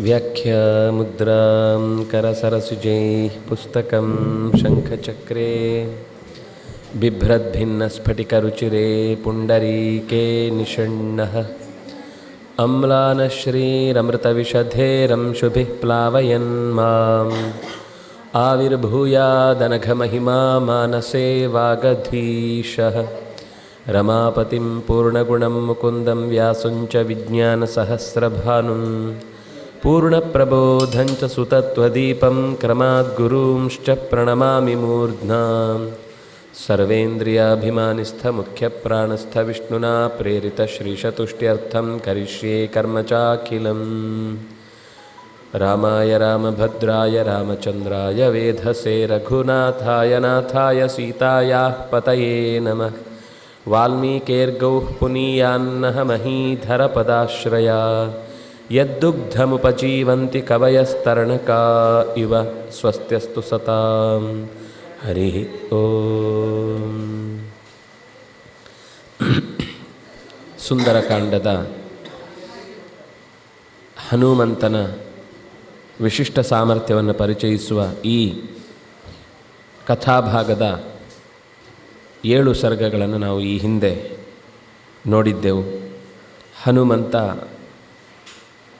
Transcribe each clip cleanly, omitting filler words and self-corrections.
व्याख्यामुद्रां करसरसुजैः पुस्तकं शङ्खचक्रे बिभ्रद्भिन्नस्फटिकरुचिरे पुण्डरीके निषण्णः अम्लानश्रीरमृतविशधेरंशुभिः प्लावयन् माम् आविर्भूयादनघमहिमा मानसे वागधीशः रमापतिं पूर्णगुणं मुकुन्दं व्यासं च विज्ञानसहस्रभानुं पूर्णप्रबोधं च सुतत्वदीपं क्रमाद्गुरूंश्च प्रणमामि मूर्ध्ना सर्वेन्द्रियाभिमानिस्थमुख्यप्राणस्थविष्णुना प्रेरितश्रीशतुष्ट्यर्थं करिष्ये कर्म चाखिलम् रामाय रामभद्राय रामचन्द्राय वेधसे रघुनाथाय नाथाय सीतायाः पतये नमः। वाल्मीकेर्गौः पुनीयान्नः महीधरपदाश्रया यद्दुग्धमुपजीवन्ति कवयस्तरणका इव स्वस्त्यस्तु सतां हरिः ಓಂ. ಸುಂದರಕಾಂಡದ ಹನುಮಂತನ ವಿಶಿಷ್ಟ ಸಾಮರ್ಥ್ಯವನ್ನು ಪರಿಚಯಿಸುವ ಈ ಕಥಾಭಾಗದ 7 ಸರ್ಗಗಳನ್ನು ನಾವು ಈ ಹಿಂದೆ ನೋಡಿದ್ದೆವು. ಹನುಮಂತ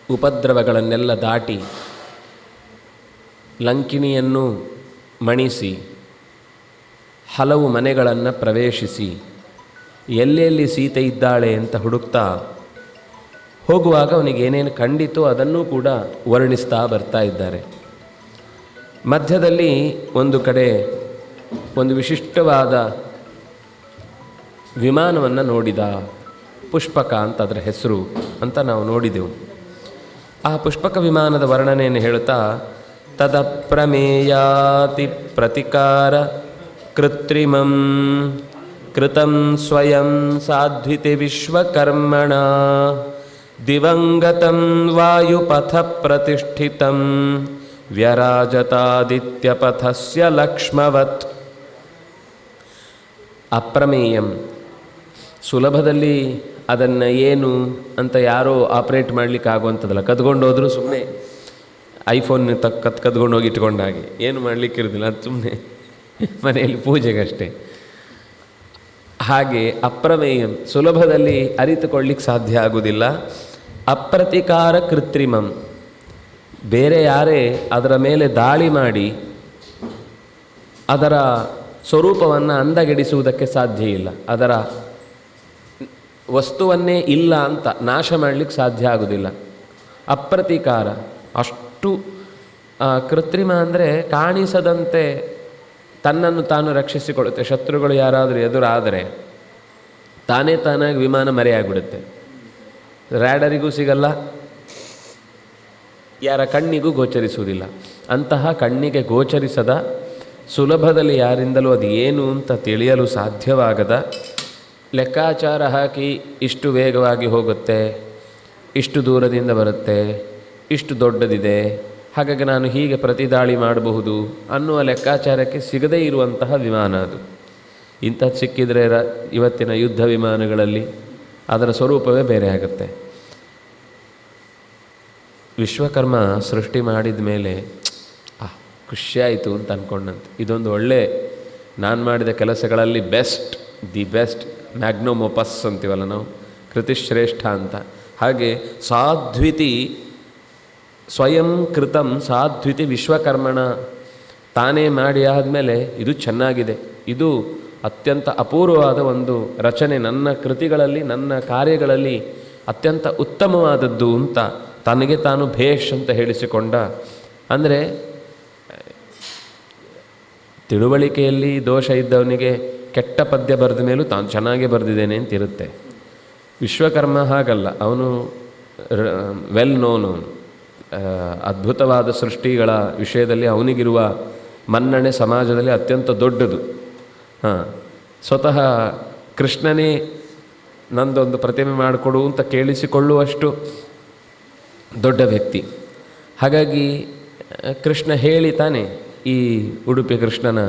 ಉಪದ್ರವಗಳನ್ನೆಲ್ಲ ದಾಟಿ ಲಂಕಿಣಿಯನ್ನು ಮಣಿಸಿ ಹಲವು ಮನೆಗಳನ್ನು ಪ್ರವೇಶಿಸಿ ಎಲ್ಲೆಲ್ಲಿ ಸೀತೆ ಇದ್ದಾಳೆ ಅಂತ ಹುಡುಕ್ತಾ ಹೋಗುವಾಗ ಅವನಿಗೆ ಏನೇನು ಕಂಡಿತೋ ಅದನ್ನೂ ಕೂಡ ವರ್ಣಿಸ್ತಾ ಬರ್ತಾ ಇದ್ದಾರೆ. ಮಧ್ಯದಲ್ಲಿ ಒಂದು ಕಡೆ ಒಂದು ವಿಶಿಷ್ಟವಾದ ವಿಮಾನವನ್ನು ನೋಡಿದ. ಪುಷ್ಪಕ ಅಂತ ಅದರ ಹೆಸರು ಅಂತ ನಾವು ನೋಡಿದೆವು. ಆ ಪುಷ್ಪಕ ವಿಮಾನದ ವರ್ಣನೆಯನ್ನು ಹೇಳುತ್ತಾ ತದಪ್ರಮೇಯಾತಿ ಪ್ರತಿಕಾರ ಕೃತ್ರಿಮಂ ಕೃತಂ ಸ್ವಯಂ ಸಾಧ್ವಿತೆ ವಿಶ್ವಕರ್ಮಣ ದಿವಂಗತಂ ವಾಯುಪಥ ಪ್ರತಿಷ್ಠಿತಂ ವ್ಯರಾಜತಾದಿತ್ಯಪಥಸ್ಯ ಲಕ್ಷ್ಮವತ್. ಅಪ್ರಮೇಯಂ, ಸುಲಭದಲ್ಲಿ ಅದನ್ನು ಏನು ಅಂತ ಯಾರೋ ಆಪ್ರೇಟ್ ಮಾಡಲಿಕ್ಕೆ ಆಗುವಂಥದ್ದಲ್ಲ. ಕದ್ಕೊಂಡು ಹೋದರೂ ಸುಮ್ಮನೆ ಐಫೋನ್ ಕದ್ಕೊಂಡು ಹೋಗಿ ಇಟ್ಕೊಂಡಾಗೆ ಏನು ಮಾಡಲಿಕ್ಕಿರೋದಿಲ್ಲ, ಅದು ಸುಮ್ಮನೆ ಮನೆಯಲ್ಲಿ ಪೂಜೆಗಷ್ಟೇ. ಹಾಗೆ ಅಪ್ರಮೇಯಂ, ಸುಲಭದಲ್ಲಿ ಅರಿತುಕೊಳ್ಳಿಕ್ಕೆ ಸಾಧ್ಯ ಆಗುವುದಿಲ್ಲ. ಅಪ್ರತಿಕಾರ ಕೃತ್ರಿಮಂ, ಬೇರೆ ಯಾರೇ ಅದರ ಮೇಲೆ ದಾಳಿ ಮಾಡಿ ಅದರ ಸ್ವರೂಪವನ್ನು ಅಂದಗೆಡಿಸುವುದಕ್ಕೆ ಸಾಧ್ಯ ಇಲ್ಲ. ಅದರ ವಸ್ತುವನ್ನೇ ಇಲ್ಲ ಅಂತ ನಾಶ ಮಾಡಲಿಕ್ಕೆ ಸಾಧ್ಯ ಆಗುವುದಿಲ್ಲ. ಅಪ್ರತಿಕಾರ, ಅಷ್ಟು ಕೃತ್ರಿಮ ಅಂದರೆ ಕಾಣಿಸದಂತೆ ತನ್ನನ್ನು ತಾನು ರಕ್ಷಿಸಿಕೊಳ್ಳುತ್ತೆ. ಶತ್ರುಗಳು ಯಾರಾದರೂ ಎದುರಾದರೆ ತಾನಾಗಿ ವಿಮಾನ ಮರೆಯಾಗ್ಬಿಡುತ್ತೆ. ರ್ಯಾಡರಿಗೂ ಸಿಗಲ್ಲ, ಯಾರ ಕಣ್ಣಿಗೂ ಗೋಚರಿಸುವುದಿಲ್ಲ. ಅಂತಹ ಕಣ್ಣಿಗೆ ಗೋಚರಿಸದ, ಸುಲಭದಲ್ಲಿ ಯಾರಿಂದಲೂ ಅದು ಏನು ಅಂತ ತಿಳಿಯಲು ಸಾಧ್ಯವಾಗದ, ಲೆಕ್ಕಾಚಾರ ಹಾಕಿ ಇಷ್ಟು ವೇಗವಾಗಿ ಹೋಗುತ್ತೆ, ಇಷ್ಟು ದೂರದಿಂದ ಬರುತ್ತೆ, ಇಷ್ಟು ದೊಡ್ಡದಿದೆ, ಹಾಗಾಗಿ ನಾನು ಹೀಗೆ ಪ್ರತಿದಾಳಿ ಮಾಡಬಹುದು ಅನ್ನುವ ಲೆಕ್ಕಾಚಾರಕ್ಕೆ ಸಿಗದೇ ಇರುವಂತಹ ವಿಮಾನ ಅದು. ಇಂಥದ್ದು ಸಿಕ್ಕಿದರೆ ಇವತ್ತಿನ ಯುದ್ಧ ವಿಮಾನಗಳಲ್ಲಿ ಅದರ ಸ್ವರೂಪವೇ ಬೇರೆ ಆಗುತ್ತೆ. ವಿಶ್ವಕರ್ಮ ಸೃಷ್ಟಿ ಮಾಡಿದ ಮೇಲೆ ಖುಷಿಯಾಯಿತು ಅಂತ ಅಂದ್ಕೊಂಡಂತೆ. ಇದೊಂದು ಒಳ್ಳೆ, ನಾನು ಮಾಡಿದ ಕೆಲಸಗಳಲ್ಲಿ ದಿ ಬೆಸ್ಟ್ ಮ್ಯಾಗ್ನೋಮೋಪಸ್ ಅಂತೀವಲ್ಲ ನಾವು, ಕೃತಿಶ್ರೇಷ್ಠ ಅಂತ. ಹಾಗೆ ಸಾಧ್ವಿತಿ ಸ್ವಯಂ ಕೃತಂ ಸಾಧ್ವಿತಿ ವಿಶ್ವಕರ್ಮಣ, ತಾನೇ ಮಾಡಿ ಆದಮೇಲೆ ಇದು ಚೆನ್ನಾಗಿದೆ, ಇದು ಅತ್ಯಂತ ಅಪೂರ್ವವಾದ ಒಂದು ರಚನೆ, ನನ್ನ ಕೃತಿಗಳಲ್ಲಿ ನನ್ನ ಕಾರ್ಯಗಳಲ್ಲಿ ಅತ್ಯಂತ ಉತ್ತಮವಾದದ್ದು ಅಂತ ತನಗೆ ತಾನು ಭೇಷ್ ಅಂತ ಹೇಳಿಸಿಕೊಂಡ. ಅಂದರೆ ತಿಳುವಳಿಕೆಯಲ್ಲಿ ದೋಷ ಇದ್ದವನಿಗೆ ಕೆಟ್ಟ ಪದ್ಯ ಬರೆದ ಮೇಲೂ ತಾನು ಚೆನ್ನಾಗೇ ಬರೆದಿದ್ದೇನೆ ಅಂತಿರುತ್ತೆ. ವಿಶ್ವಕರ್ಮ ಹಾಗಲ್ಲ, ಅವನು ವೆಲ್ ನೋನ್, ಅವನು ಅದ್ಭುತವಾದ ಸೃಷ್ಟಿಗಳ ವಿಷಯದಲ್ಲಿ ಅವನಿಗಿರುವ ಮನ್ನಣೆ ಸಮಾಜದಲ್ಲಿ ಅತ್ಯಂತ ದೊಡ್ಡದು. ಸ್ವತಃ ಕೃಷ್ಣನೇ ನಂದೊಂದು ಪ್ರತಿಮೆ ಮಾಡಿಕೊಡು ಅಂತ ಕೇಳಿಸಿಕೊಳ್ಳುವಷ್ಟು ದೊಡ್ಡ ವ್ಯಕ್ತಿ. ಹಾಗಾಗಿ ಕೃಷ್ಣ ಹೇಳಿತಾನೆ ಈ ಉಡುಪಿ ಕೃಷ್ಣನ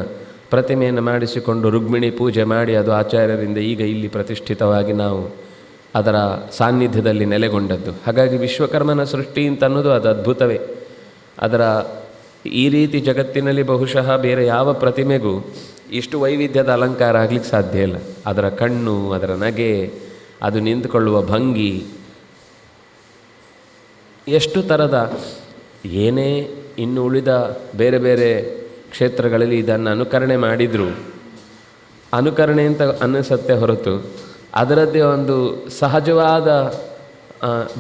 ಪ್ರತಿಮೆಯನ್ನು ಮಾಡಿಸಿಕೊಂಡು ರುಕ್ಮಿಣಿ ಪೂಜೆ ಮಾಡಿ ಅದು ಆಚಾರ್ಯರಿಂದ ಈಗ ಇಲ್ಲಿ ಪ್ರತಿಷ್ಠಿತವಾಗಿ ನಾವು ಅದರ ಸಾನ್ನಿಧ್ಯದಲ್ಲಿ ನೆಲೆಗೊಂಡದ್ದು. ಹಾಗಾಗಿ ವಿಶ್ವಕರ್ಮನ ಸೃಷ್ಟಿ ಅಂತ ಅನ್ನೋದು ಅದು ಅದ್ಭುತವೇ. ಅದರ ಈ ರೀತಿ ಜಗತ್ತಿನಲ್ಲಿ ಬಹುಶಃ ಬೇರೆ ಯಾವ ಪ್ರತಿಮೆಗೂ ಇಷ್ಟು ವೈವಿಧ್ಯದ ಅಲಂಕಾರ ಆಗಲಿಕ್ಕೆ ಸಾಧ್ಯ ಇಲ್ಲ. ಅದರ ಕಣ್ಣು, ಅದರ ನಗೆ, ಅದು ನಿಂತುಕೊಳ್ಳುವ ಭಂಗಿ, ಎಷ್ಟು ಥರದ, ಏನೇ ಇನ್ನು ಉಳಿದ ಬೇರೆ ಬೇರೆ ಕ್ಷೇತ್ರಗಳಲ್ಲಿ ಇದನ್ನು ಅನುಕರಣೆ ಮಾಡಿದರೂ ಅನುಕರಣೆ ಅಂತ ಅನ್ನಿಸುತ್ತೆ ಹೊರತು ಅದರದ್ದೇ ಒಂದು ಸಹಜವಾದ,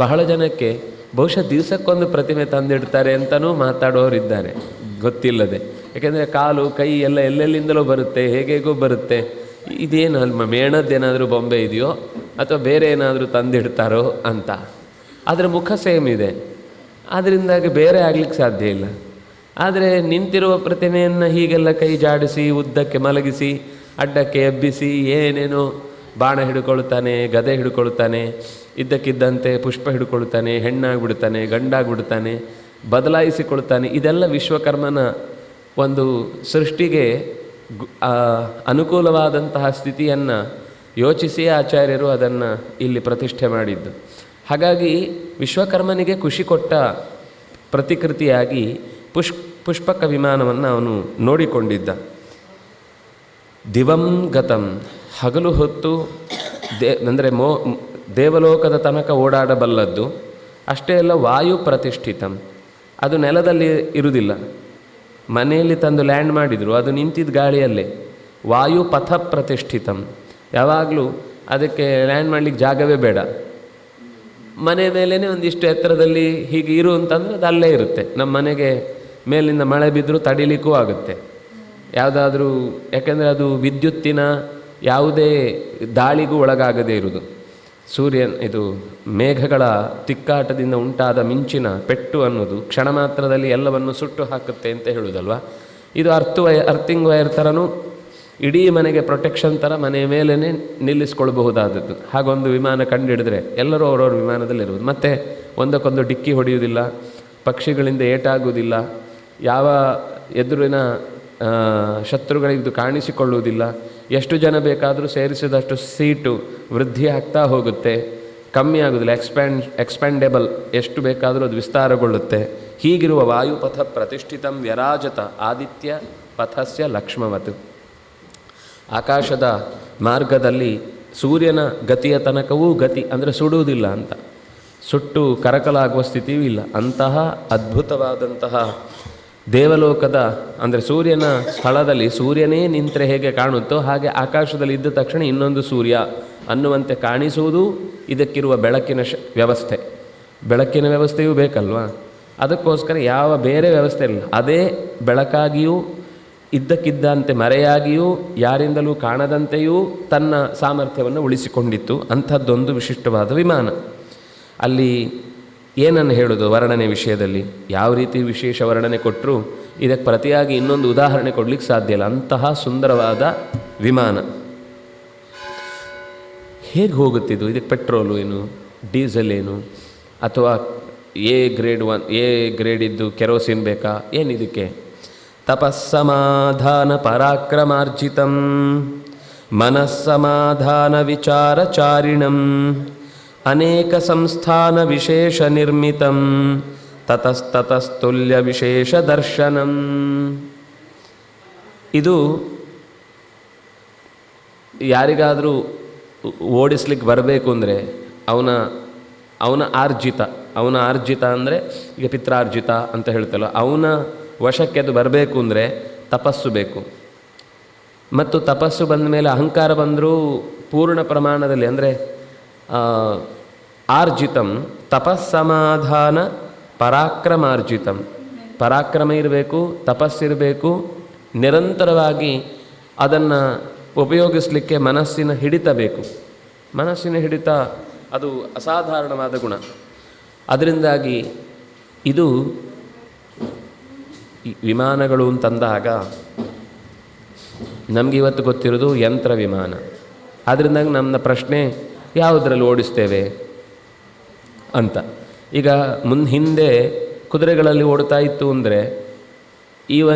ಬಹಳ ಜನಕ್ಕೆ ಬಹುಶಃ ದಿವಸಕ್ಕೊಂದು ಪ್ರತಿಮೆ ತಂದಿಡ್ತಾರೆ ಅಂತಲೂ ಮಾತಾಡೋರಿದ್ದಾರೆ ಗೊತ್ತಿಲ್ಲದೆ. ಯಾಕೆಂದರೆ ಕಾಲು ಕೈ ಎಲ್ಲ ಎಲ್ಲೆಲ್ಲಿಂದಲೂ ಬರುತ್ತೆ, ಹೇಗೇಗೋ ಬರುತ್ತೆ. ಇದೇನು ಅಲ್ಲಿ ಮೇಣದ್ದೇನಾದರೂ ಬೊಂಬೆ ಇದೆಯೋ ಅಥವಾ ಬೇರೆ ಏನಾದರೂ ತಂದಿಡ್ತಾರೋ ಅಂತ. ಆದರೆ ಮುಖ ಸೇಮ್ ಇದೆ, ಅದರಿಂದಾಗಿ ಬೇರೆ ಆಗಲಿಕ್ಕೆ ಸಾಧ್ಯ ಇಲ್ಲ. ಆದರೆ ನಿಂತಿರುವ ಪ್ರತಿಮೆಯನ್ನು ಹೀಗೆಲ್ಲ ಕೈ ಜಾಡಿಸಿ ಉದ್ದಕ್ಕೆ ಮಲಗಿಸಿ ಅಡ್ಡಕ್ಕೆ ಎಬ್ಬಿಸಿ ಏನೇನೋ ಬಾಣ ಹಿಡ್ಕೊಳ್ತಾನೆ, ಗದೆ ಹಿಡ್ಕೊಳ್ತಾನೆ, ಇದ್ದಕ್ಕಿದ್ದಂತೆ ಪುಷ್ಪ ಹಿಡ್ಕೊಳ್ತಾನೆ, ಹೆಣ್ಣಾಗ್ಬಿಡ್ತಾನೆ, ಗಂಡಾಗ್ಬಿಡ್ತಾನೆ, ಬದಲಾಯಿಸಿಕೊಳ್ತಾನೆ. ಇದೆಲ್ಲ ವಿಶ್ವಕರ್ಮನ ಒಂದು ಸೃಷ್ಟಿಗೆ ಅನುಕೂಲವಾದಂತಹ ಸ್ಥಿತಿಯನ್ನು ಯೋಚಿಸಿ ಆಚಾರ್ಯರು ಅದನ್ನು ಇಲ್ಲಿ ಪ್ರತಿಷ್ಠೆ ಮಾಡಿದ್ದು. ಹಾಗಾಗಿ ವಿಶ್ವಕರ್ಮನಿಗೆ ಖುಷಿ ಕೊಟ್ಟ ಪ್ರತಿಕೃತಿಯಾಗಿ ಪುಷ್ಪಕ ವಿಮಾನವನ್ನು ಅವನು ನೋಡಿಕೊಂಡಿದ್ದ. ದಿವಂ ಗತಂ, ಹಗಲು ಹೊತ್ತು ಅಂದರೆ ದೇವಲೋಕದ ತನಕ ಓಡಾಡಬಲ್ಲದ್ದು. ಅಷ್ಟೇ ಅಲ್ಲ, ವಾಯು ಪ್ರತಿಷ್ಠಿತಂ, ಅದು ನೆಲದಲ್ಲಿ ಇರುವುದಿಲ್ಲ. ಮನೆಯಲ್ಲಿ ತಂದು ಲ್ಯಾಂಡ್ ಮಾಡಿದರು, ಅದು ನಿಂತಿದ್ದ ಗಾಳಿಯಲ್ಲೇ. ವಾಯು ಪಥ ಪ್ರತಿಷ್ಠಿತಂ, ಯಾವಾಗಲೂ ಅದಕ್ಕೆ ಲ್ಯಾಂಡ್ ಮಾಡಲಿಕ್ಕೆ ಜಾಗವೇ ಬೇಡ. ಮನೆ ಮೇಲೇ ಒಂದಿಷ್ಟು ಎತ್ತರದಲ್ಲಿ ಹೀಗೆ ಇರು ಅಂತಂದರೆ ಅದು ಅಲ್ಲೇ ಇರುತ್ತೆ. ನಮ್ಮ ಮನೆಗೆ ಮೇಲಿಂದ ಮಳೆ ಬಿದ್ದರೂ ತಡಿಲಿಕ್ಕೂ ಆಗುತ್ತೆ. ಯಾವುದಾದ್ರೂ, ಯಾಕೆಂದರೆ ಅದು ವಿದ್ಯುತ್ತಿನ ಯಾವುದೇ ದಾಳಿಗೂ ಒಳಗಾಗದೇ ಇರುವುದು. ಇದು ಮೇಘಗಳ ತಿಕ್ಕಾಟದಿಂದ ಉಂಟಾದ ಮಿಂಚಿನ ಪೆಟ್ಟು ಅನ್ನೋದು ಕ್ಷಣ ಮಾತ್ರದಲ್ಲಿ ಎಲ್ಲವನ್ನು ಸುಟ್ಟು ಹಾಕುತ್ತೆ ಅಂತ ಹೇಳುವುದಲ್ವ. ಇದು ಅರ್ಥಿಂಗ್ ವೈರ್ ಥರನೂ ಇಡೀ ಮನೆಗೆ ಪ್ರೊಟೆಕ್ಷನ್ ಥರ ಮನೆಯ ಮೇಲೇ ನಿಲ್ಲಿಸ್ಕೊಳ್ಬಹುದಾದದ್ದು. ಹಾಗೊಂದು ವಿಮಾನ ಕಂಡಿಡಿದ್ರೆ ಎಲ್ಲರೂ ಅವರವ್ರ ವಿಮಾನದಲ್ಲಿರುವುದು. ಮತ್ತು ಒಂದಕ್ಕೊಂದು ಡಿಕ್ಕಿ ಹೊಡೆಯುವುದಿಲ್ಲ, ಪಕ್ಷಿಗಳಿಂದ ಏಟಾಗುವುದಿಲ್ಲ, ಯಾವ ಎದುರಿನ ಶತ್ರುಗಳಿದ್ದು ಕಾಣಿಸಿಕೊಳ್ಳುವುದಿಲ್ಲ. ಎಷ್ಟು ಜನ ಬೇಕಾದರೂ ಸೇರಿಸಿದಷ್ಟು ಸೀಟು ವೃದ್ಧಿ ಆಗ್ತಾ ಹೋಗುತ್ತೆ, ಕಮ್ಮಿ ಆಗೋದಿಲ್ಲ. ಎಕ್ಸ್ಪ್ಯಾಂಡೇಬಲ್, ಎಷ್ಟು ಬೇಕಾದರೂ ಅದು ವಿಸ್ತಾರಗೊಳ್ಳುತ್ತೆ. ಹೀಗಿರುವ ವಾಯುಪಥ ಪ್ರತಿಷ್ಠಿತಂ ವ್ಯರಾಜತ ಆದಿತ್ಯ ಪಥಸ್ಯ ಲಕ್ಷ್ಮವತ್. ಆಕಾಶದ ಮಾರ್ಗದಲ್ಲಿ ಸೂರ್ಯನ ಗತಿಯ ತನಕವೂ ಗತಿ ಅಂದರೆ ಸುಡುವುದಿಲ್ಲ ಅಂತ, ಸುಟ್ಟು ಕರಕಲಾಗುವ ಸ್ಥಿತಿಯೂ ಇಲ್ಲ. ಅಂತಹ ಅದ್ಭುತವಾದಂತಹ ದೇವಲೋಕದ ಅಂದರೆ ಸೂರ್ಯನ ಸ್ಥಳದಲ್ಲಿ ಸೂರ್ಯನೇ ನಿಂತರೆ ಹೇಗೆ ಕಾಣುತ್ತೋ ಹಾಗೆ ಆಕಾಶದಲ್ಲಿ ಇದ್ದ ತಕ್ಷಣ ಇನ್ನೊಂದು ಸೂರ್ಯ ಅನ್ನುವಂತೆ ಕಾಣಿಸುವುದು ಇದಕ್ಕಿರುವ ಬೆಳಕಿನ ವ್ಯವಸ್ಥೆ. ಬೆಳಕಿನ ವ್ಯವಸ್ಥೆಯೂ ಬೇಕಲ್ವಾ, ಅದಕ್ಕೋಸ್ಕರ ಯಾವ ಬೇರೆ ವ್ಯವಸ್ಥೆ ಇಲ್ಲ. ಅದೇ ಬೆಳಕಾಗಿಯೂ ಇದ್ದಕ್ಕಿದ್ದಂತೆ ಮರೆಯಾಗಿಯೂ ಯಾರಿಂದಲೂ ಕಾಣದಂತೆಯೂ ತನ್ನ ಸಾಮರ್ಥ್ಯವನ್ನು ಉಳಿಸಿಕೊಂಡಿತ್ತು. ಅಂಥದ್ದೊಂದು ವಿಶಿಷ್ಟವಾದ ವಿಮಾನ. ಅಲ್ಲಿ ಏನನ್ನು ಹೇಳೋದು ವರ್ಣನೆ ವಿಷಯದಲ್ಲಿ, ಯಾವ ರೀತಿ ವಿಶೇಷ ವರ್ಣನೆ ಕೊಟ್ಟರೂ ಇದಕ್ಕೆ ಪ್ರತಿಯಾಗಿ ಇನ್ನೊಂದು ಉದಾಹರಣೆ ಕೊಡಲಿಕ್ಕೆ ಸಾಧ್ಯ ಇಲ್ಲ. ಅಂತಹ ಸುಂದರವಾದ ವಿಮಾನ ಹೇಗೆ ಹೋಗುತ್ತಿದ್ದು? ಇದಕ್ಕೆ ಪೆಟ್ರೋಲು ಏನು, ಡೀಸೆಲ್ ಏನು, ಅಥವಾ ಎ ಗ್ರೇಡ್ ಇದ್ದು ಕೆರೋಸಿನ್ ಬೇಕಾ, ಏನಿದಕ್ಕೆ? ತಪಸ್ಸಮಾಧಾನ ಪರಾಕ್ರಮಾರ್ಜಿತಂ ಮನಸ್ಸಮಾಧಾನ ವಿಚಾರಚಾರಿಣಂ ಅನೇಕ ಸಂಸ್ಥಾನ ವಿಶೇಷ ನಿರ್ಮಿತಂ ತತಸ್ತತಸ್ತುಲ್ಯ ವಿಶೇಷ ದರ್ಶನಂ. ಇದು ಯಾರಿಗಾದರೂ ಓಡಿಸ್ಲಿಕ್ಕೆ ಬರಬೇಕು ಅಂದರೆ ಅವನ ಆರ್ಜಿತ ಅಂದರೆ ಈಗ ಪಿತ್ರಾರ್ಜಿತ ಅಂತ ಹೇಳ್ತಲ್ಲ, ಅವನ ವಶಕ್ಕೆ ಅದು ಬರಬೇಕು ಅಂದರೆ ತಪಸ್ಸು ಬೇಕು. ಮತ್ತು ತಪಸ್ಸು ಬಂದ ಮೇಲೆ ಅಹಂಕಾರ ಬಂದರೂ ಪೂರ್ಣ ಪ್ರಮಾಣದಲ್ಲಿ ಅಂದರೆ ಆರ್ಜಿತಂ ತಪಸ್ಸಮಾಧಾನ ಪರಾಕ್ರಮಾರ್ಜಿತಂ. ಪರಾಕ್ರಮ ಇರಬೇಕು, ತಪಸ್ಸಿರಬೇಕು, ನಿರಂತರವಾಗಿ ಅದನ್ನು ಉಪಯೋಗಿಸಲಿಕ್ಕೆ ಮನಸ್ಸಿನ ಹಿಡಿತ ಬೇಕು. ಮನಸ್ಸಿನ ಹಿಡಿತ ಅದು ಅಸಾಧಾರಣವಾದ ಗುಣ. ಅದರಿಂದಾಗಿ ಇದು ವಿಮಾನಗಳು ಅಂತಂದಾಗ ನಮಗೆ ಇವತ್ತು ಗೊತ್ತಿರೋದು ಯಂತ್ರ ವಿಮಾನ. ಆದ್ದರಿಂದ ನಮ್ಮ ಪ್ರಶ್ನೆ ಯಾವುದರಲ್ಲಿ ಓಡಿಸ್ತೇವೆ ಅಂತ. ಈಗ ಹಿಂದೆ ಕುದುರೆಗಳಲ್ಲಿ ಓಡ್ತಾ ಇತ್ತು ಅಂದರೆ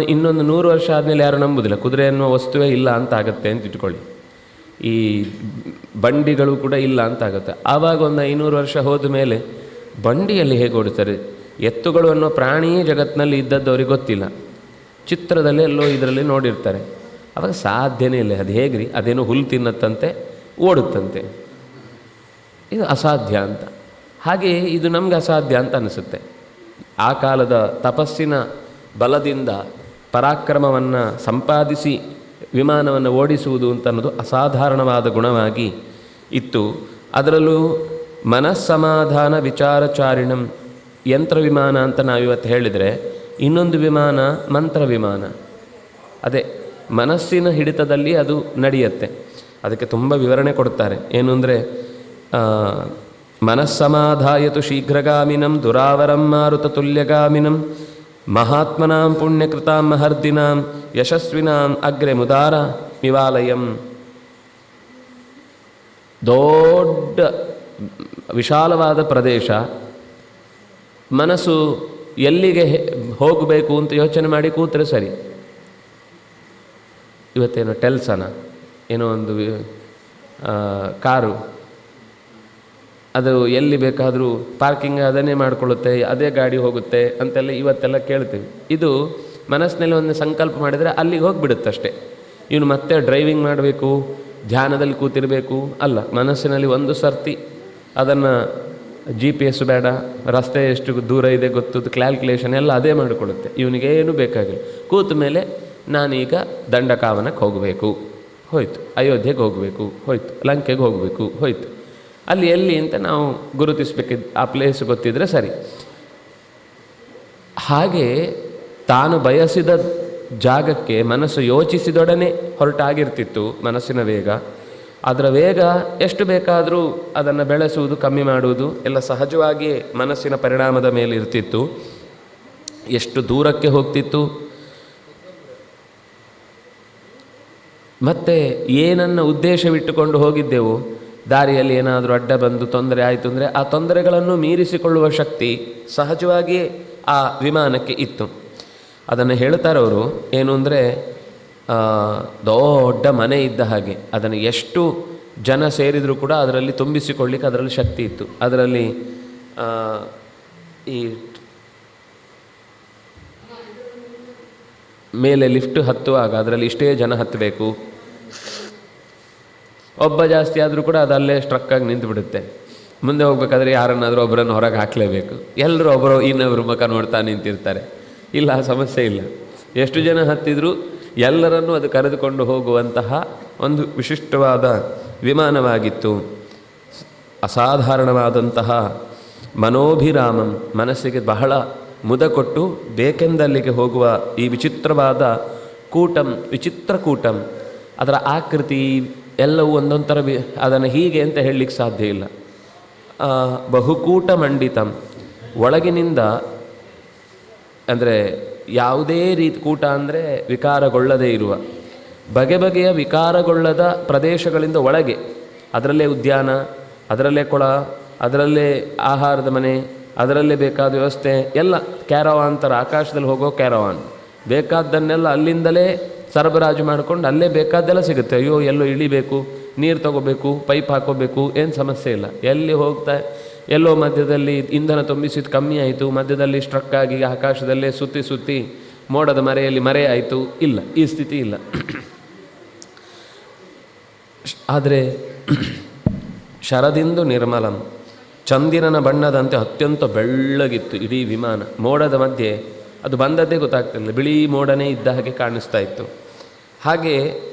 ಇನ್ನೊಂದು 100 ವರ್ಷ ಆದಮೇಲೆ ಯಾರು ನಂಬುದಿಲ್ಲ, ಕುದುರೆ ಅನ್ನೋ ವಸ್ತುವೇ ಇಲ್ಲ ಅಂತ ಆಗುತ್ತೆ ಅಂತ ಇಟ್ಕೊಳ್ಳಿ. ಈ ಬಂಡಿಗಳು ಕೂಡ ಇಲ್ಲ ಅಂತಾಗುತ್ತೆ. ಆವಾಗ ಒಂದು 500 ವರ್ಷ ಹೋದ ಮೇಲೆ ಬಂಡಿಯಲ್ಲಿ ಹೇಗೆ ಓಡಿಸ್ತಾರೆ? ಎತ್ತುಗಳು ಅನ್ನೋ ಪ್ರಾಣಿಯೇ ಜಗತ್ತಿನಲ್ಲಿ ಇದ್ದದ್ದು ಅವ್ರಿಗೆ ಗೊತ್ತಿಲ್ಲ, ಚಿತ್ರದಲ್ಲಿ ಎಲ್ಲೋ ಇದರಲ್ಲಿ ನೋಡಿರ್ತಾರೆ. ಅವಾಗ ಸಾಧ್ಯನೇ ಇಲ್ಲ. ಅದು ಹೇಗೆ ರೀ, ಅದೇನೋ ಹುಲ್ಲು ತಿನ್ನತ್ತಂತೆ, ಓಡುತ್ತಂತೆ, ಇದು ಅಸಾಧ್ಯ ಅಂತ. ಹಾಗೆ ಇದು ನಮಗೆ ಅಸಾಧ್ಯ ಅಂತ ಅನಿಸುತ್ತೆ. ಆ ಕಾಲದ ತಪಸ್ಸಿನ ಬಲದಿಂದ ಪರಾಕ್ರಮವನ್ನು ಸಂಪಾದಿಸಿ ವಿಮಾನವನ್ನು ಓಡಿಸುವುದು ಅಂತ ಅನ್ನೋದು ಅಸಾಧಾರಣವಾದ ಗುಣವಾಗಿ ಇತ್ತು. ಅದರಲ್ಲೂ ಮನಸ್ಸಮಾಧಾನ ವಿಚಾರಚಾರಿಣಂ ಯಂತ್ರ ವಿಮಾನ ಅಂತ ನಾವಿವತ್ತು ಹೇಳಿದರೆ, ಇನ್ನೊಂದು ವಿಮಾನ ಮಂತ್ರ ವಿಮಾನ. ಅದೇ ಮನಸ್ಸಿನ ಹಿಡಿತದಲ್ಲಿ ಅದು ನಡೆಯುತ್ತೆ. ಅದಕ್ಕೆ ತುಂಬ ವಿವರಣೆ ಕೊಡ್ತಾರೆ. ಏನು ಅಂದರೆ, ಮನಸ್ಸಮಾಧಾಯತು ಶೀಘ್ರಗಾಮಿನಂ ದುರಾವರಂ ಮಾರುತ ತುಲ್ಯಗಾಮಿನಂ ಮಹಾತ್ಮನಾಂ ಪುಣ್ಯಕೃತಾಂ ಮಹರ್ದಿನಾಂ ಯಶಸ್ವಿನಾಂ ಅಗ್ರೆ ಮುದಾರ ಮಿವಾಲಯಂ. ದೊಡ್ಡ ವಿಶಾಲವಾದ ಪ್ರದೇಶ, ಮನಸ್ಸು ಎಲ್ಲಿಗೆ ಹೋಗಬೇಕು ಅಂತ ಯೋಚನೆ ಮಾಡಿ ಕೂತ್ರೆ ಸರಿ. ಇವತ್ತೇನೋ ಟೆಲ್ಸನ ಏನೋ ಒಂದು ಕಾರು, ಅದು ಎಲ್ಲಿ ಬೇಕಾದರೂ ಪಾರ್ಕಿಂಗ್ ಅದನ್ನೇ ಮಾಡಿಕೊಳ್ಳುತ್ತೆ, ಅದೇ ಗಾಡಿ ಹೋಗುತ್ತೆ ಅಂತೆಲ್ಲ ಇವತ್ತೆಲ್ಲ ಕೇಳ್ತೀವಿ. ಇದು ಮನಸ್ಸಿನಲ್ಲಿ ಒಂದು ಸಂಕಲ್ಪ ಮಾಡಿದರೆ ಅಲ್ಲಿಗೆ ಹೋಗಿಬಿಡುತ್ತಷ್ಟೆ. ಇವನು ಮತ್ತೆ ಡ್ರೈವಿಂಗ್ ಮಾಡಬೇಕು, ಧ್ಯಾನದಲ್ಲಿ ಕೂತಿರಬೇಕು ಅಲ್ಲ. ಮನಸ್ಸಿನಲ್ಲಿ ಒಂದು ಸರ್ತಿ ಅದನ್ನು GPS ಬೇಡ, ರಸ್ತೆ ಎಷ್ಟು ದೂರ ಇದೆ ಗೊತ್ತು, ಕ್ಯಾಲ್ಕುಲೇಷನ್ ಎಲ್ಲ ಅದೇ ಮಾಡಿಕೊಳ್ಳುತ್ತೆ. ಇವನಿಗೇನು ಬೇಕಾಗಿಲ್ಲ. ಕೂತ ಮೇಲೆ ನಾನೀಗ ದಂಡಕಾವನಕ್ಕೆ ಹೋಗಬೇಕು, ಹೋಯ್ತು. ಅಯೋಧ್ಯೆಗೆ ಹೋಗಬೇಕು, ಹೋಯ್ತು. ಲಂಕೆಗೆ ಹೋಗಬೇಕು, ಹೋಯ್ತು. ಅಲ್ಲಿ ಎಲ್ಲಿ ಅಂತ ನಾವು ಗುರುತಿಸ್ಬೇಕಿದ್ದು, ಆ ಪ್ಲೇಸ್ ಗೊತ್ತಿದ್ರೆ ಸರಿ. ಹಾಗೆ ತಾನು ಬಯಸಿದ ಜಾಗಕ್ಕೆ ಮನಸ್ಸು ಯೋಚಿಸಿದೊಡನೆ ಹೊರಟಾಗಿರ್ತಿತ್ತು ಮನಸ್ಸಿನ ವೇಗ. ಅದರ ವೇಗ ಎಷ್ಟು ಬೇಕಾದರೂ ಅದನ್ನು ಬೆಳೆಸುವುದು, ಕಮ್ಮಿ ಮಾಡುವುದು ಎಲ್ಲ ಸಹಜವಾಗಿಯೇ ಮನಸ್ಸಿನ ಪರಿಣಾಮದ ಮೇಲೆ ಇರ್ತಿತ್ತು. ಎಷ್ಟು ದೂರಕ್ಕೆ ಹೋಗ್ತಿತ್ತು, ಮತ್ತು ಏನನ್ನು ಉದ್ದೇಶವಿಟ್ಟುಕೊಂಡು ಹೋಗಿದ್ದೆವು, ದಾರಿಯಲ್ಲಿ ಏನಾದರೂ ಅಡ್ಡ ಬಂದು ತೊಂದರೆ ಆಯಿತು ಅಂದರೆ ಆ ತೊಂದರೆಗಳನ್ನು ಮೀರಿಸಿಕೊಳ್ಳುವ ಶಕ್ತಿ ಸಹಜವಾಗಿಯೇ ಆ ವಿಮಾನಕ್ಕೆ ಇತ್ತು. ಅದನ್ನು ಹೇಳ್ತಾರವರು. ಏನು ಅಂದರೆ, ದೊಡ್ಡ ಮನೆ ಇದ್ದ ಹಾಗೆ, ಅದನ್ನು ಎಷ್ಟು ಜನ ಸೇರಿದರೂ ಕೂಡ ಅದರಲ್ಲಿ ತುಂಬಿಸಿಕೊಳ್ಳಿಕ್ಕೆ ಅದರಲ್ಲಿ ಶಕ್ತಿ ಇತ್ತು. ಅದರಲ್ಲಿ ಈ ಮೇಲೆ ಲಿಫ್ಟ್ ಹತ್ತುವಾಗ ಅದರಲ್ಲಿ ಇಷ್ಟೇ ಜನ ಹತ್ತಬೇಕು, ಒಬ್ಬ ಜಾಸ್ತಿ ಆದರೂ ಕೂಡ ಅದು ಅಲ್ಲೇ ಸ್ಟ್ರಕ್ಕಾಗಿ ನಿಂತು ಬಿಡುತ್ತೆ. ಮುಂದೆ ಹೋಗ್ಬೇಕಾದ್ರೆ ಯಾರನ್ನಾದರೂ ಒಬ್ಬರನ್ನು ಹೊರಗೆ ಹಾಕಲೇಬೇಕು. ಎಲ್ಲರೂ ಒಬ್ಬರು ಇನ್ನೊಬ್ಬರು ಮುಖ ನೋಡ್ತಾ ನಿಂತಿರ್ತಾರೆ. ಇಲ್ಲ, ಸಮಸ್ಯೆ ಇಲ್ಲ. ಎಷ್ಟು ಜನ ಹತ್ತಿದರೂ ಎಲ್ಲರನ್ನೂ ಅದು ಕರೆದುಕೊಂಡು ಹೋಗುವಂತಹ ಒಂದು ವಿಶಿಷ್ಟವಾದ ವಿಮಾನವಾಗಿತ್ತು. ಅಸಾಧಾರಣವಾದಂತಹ ಮನೋಭಿರಾಮಂ, ಮನಸ್ಸಿಗೆ ಬಹಳ ಮುದ ಕೊಟ್ಟು ಬೇಕೆಂದಲ್ಲಿಗೆ ಹೋಗುವ ಈ ವಿಚಿತ್ರವಾದ ಕೂಟಂ, ವಿಚಿತ್ರ ಕೂಟಂ. ಅದರ ಆಕೃತಿ ಎಲ್ಲವೂ ಒಂದೊಂದು ಥರ ಅದನ್ನು ಹೀಗೆ ಅಂತ ಹೇಳಲಿಕ್ಕೆ ಸಾಧ್ಯ ಇಲ್ಲ. ಬಹುಕೂಟ ಮಂಡಿತಂ, ಒಳಗಿನಿಂದ ಅಂದರೆ ಯಾವುದೇ ರೀತಿ ಕೂಟ ಅಂದರೆ ವಿಕಾರಗೊಳ್ಳದೇ ಇರುವ, ಬಗೆ ಬಗೆಯ ವಿಕಾರಗೊಳ್ಳದ ಪ್ರದೇಶಗಳಿಂದ ಒಳಗೆ, ಅದರಲ್ಲೇ ಉದ್ಯಾನ, ಅದರಲ್ಲೇ ಕೊಳ, ಅದರಲ್ಲೇ ಆಹಾರದ ಮನೆ, ಅದರಲ್ಲೇ ಬೇಕಾದ ವ್ಯವಸ್ಥೆ ಎಲ್ಲ. ಕ್ಯಾರವಾನ್ ಥರ, ಆಕಾಶದಲ್ಲಿ ಹೋಗೋ ಕ್ಯಾರವಾನ್, ಬೇಕಾದ್ದನ್ನೆಲ್ಲ ಅಲ್ಲಿಂದಲೇ ಸರಬರಾಜು ಮಾಡಿಕೊಂಡು ಅಲ್ಲೇ ಬೇಕಾದ್ದೆಲ್ಲ ಸಿಗುತ್ತೆ. ಅಯ್ಯೋ ಎಲ್ಲೋ ಇಳಿಬೇಕು, ನೀರು ತಗೋಬೇಕು, ಪೈಪ್ ಹಾಕೋಬೇಕು, ಏನು ಸಮಸ್ಯೆ ಇಲ್ಲ. ಎಲ್ಲಿ ಹೋಗ್ತಾ ಎಲ್ಲೋ ಮಧ್ಯದಲ್ಲಿ ಇಂಧನ ತುಂಬಿಸಿದ್ದು ಕಮ್ಮಿ ಆಯಿತು, ಮಧ್ಯದಲ್ಲಿ ಸ್ಟ್ರಕ್ ಆಗಿ ಆಕಾಶದಲ್ಲೇ ಸುತ್ತಿ ಸುತ್ತಿ ಮೋಡದ ಮರೆಯಲ್ಲಿ ಮರೆ ಆಯಿತು, ಇಲ್ಲ, ಈ ಸ್ಥಿತಿ ಇಲ್ಲ. ಆದರೆ ಶರದಿಂದು ನಿರ್ಮಲಂ, ಚಂದಿರನ ಬಣ್ಣದಂತೆ ಅತ್ಯಂತ ಬೆಳ್ಳಗಿತ್ತು ಇಡೀ ವಿಮಾನ. ಮೋಡದ ಮಧ್ಯೆ ಅದು ಬಂದದ್ದೇ ಗೊತ್ತಾಗ್ತಿಲ್ಲ, ಬಿಳಿ ಮೋಡನೇ ಇದ್ದ ಹಾಗೆ ಕಾಣಿಸ್ತಾ ಇತ್ತು. ಹಾಗೆ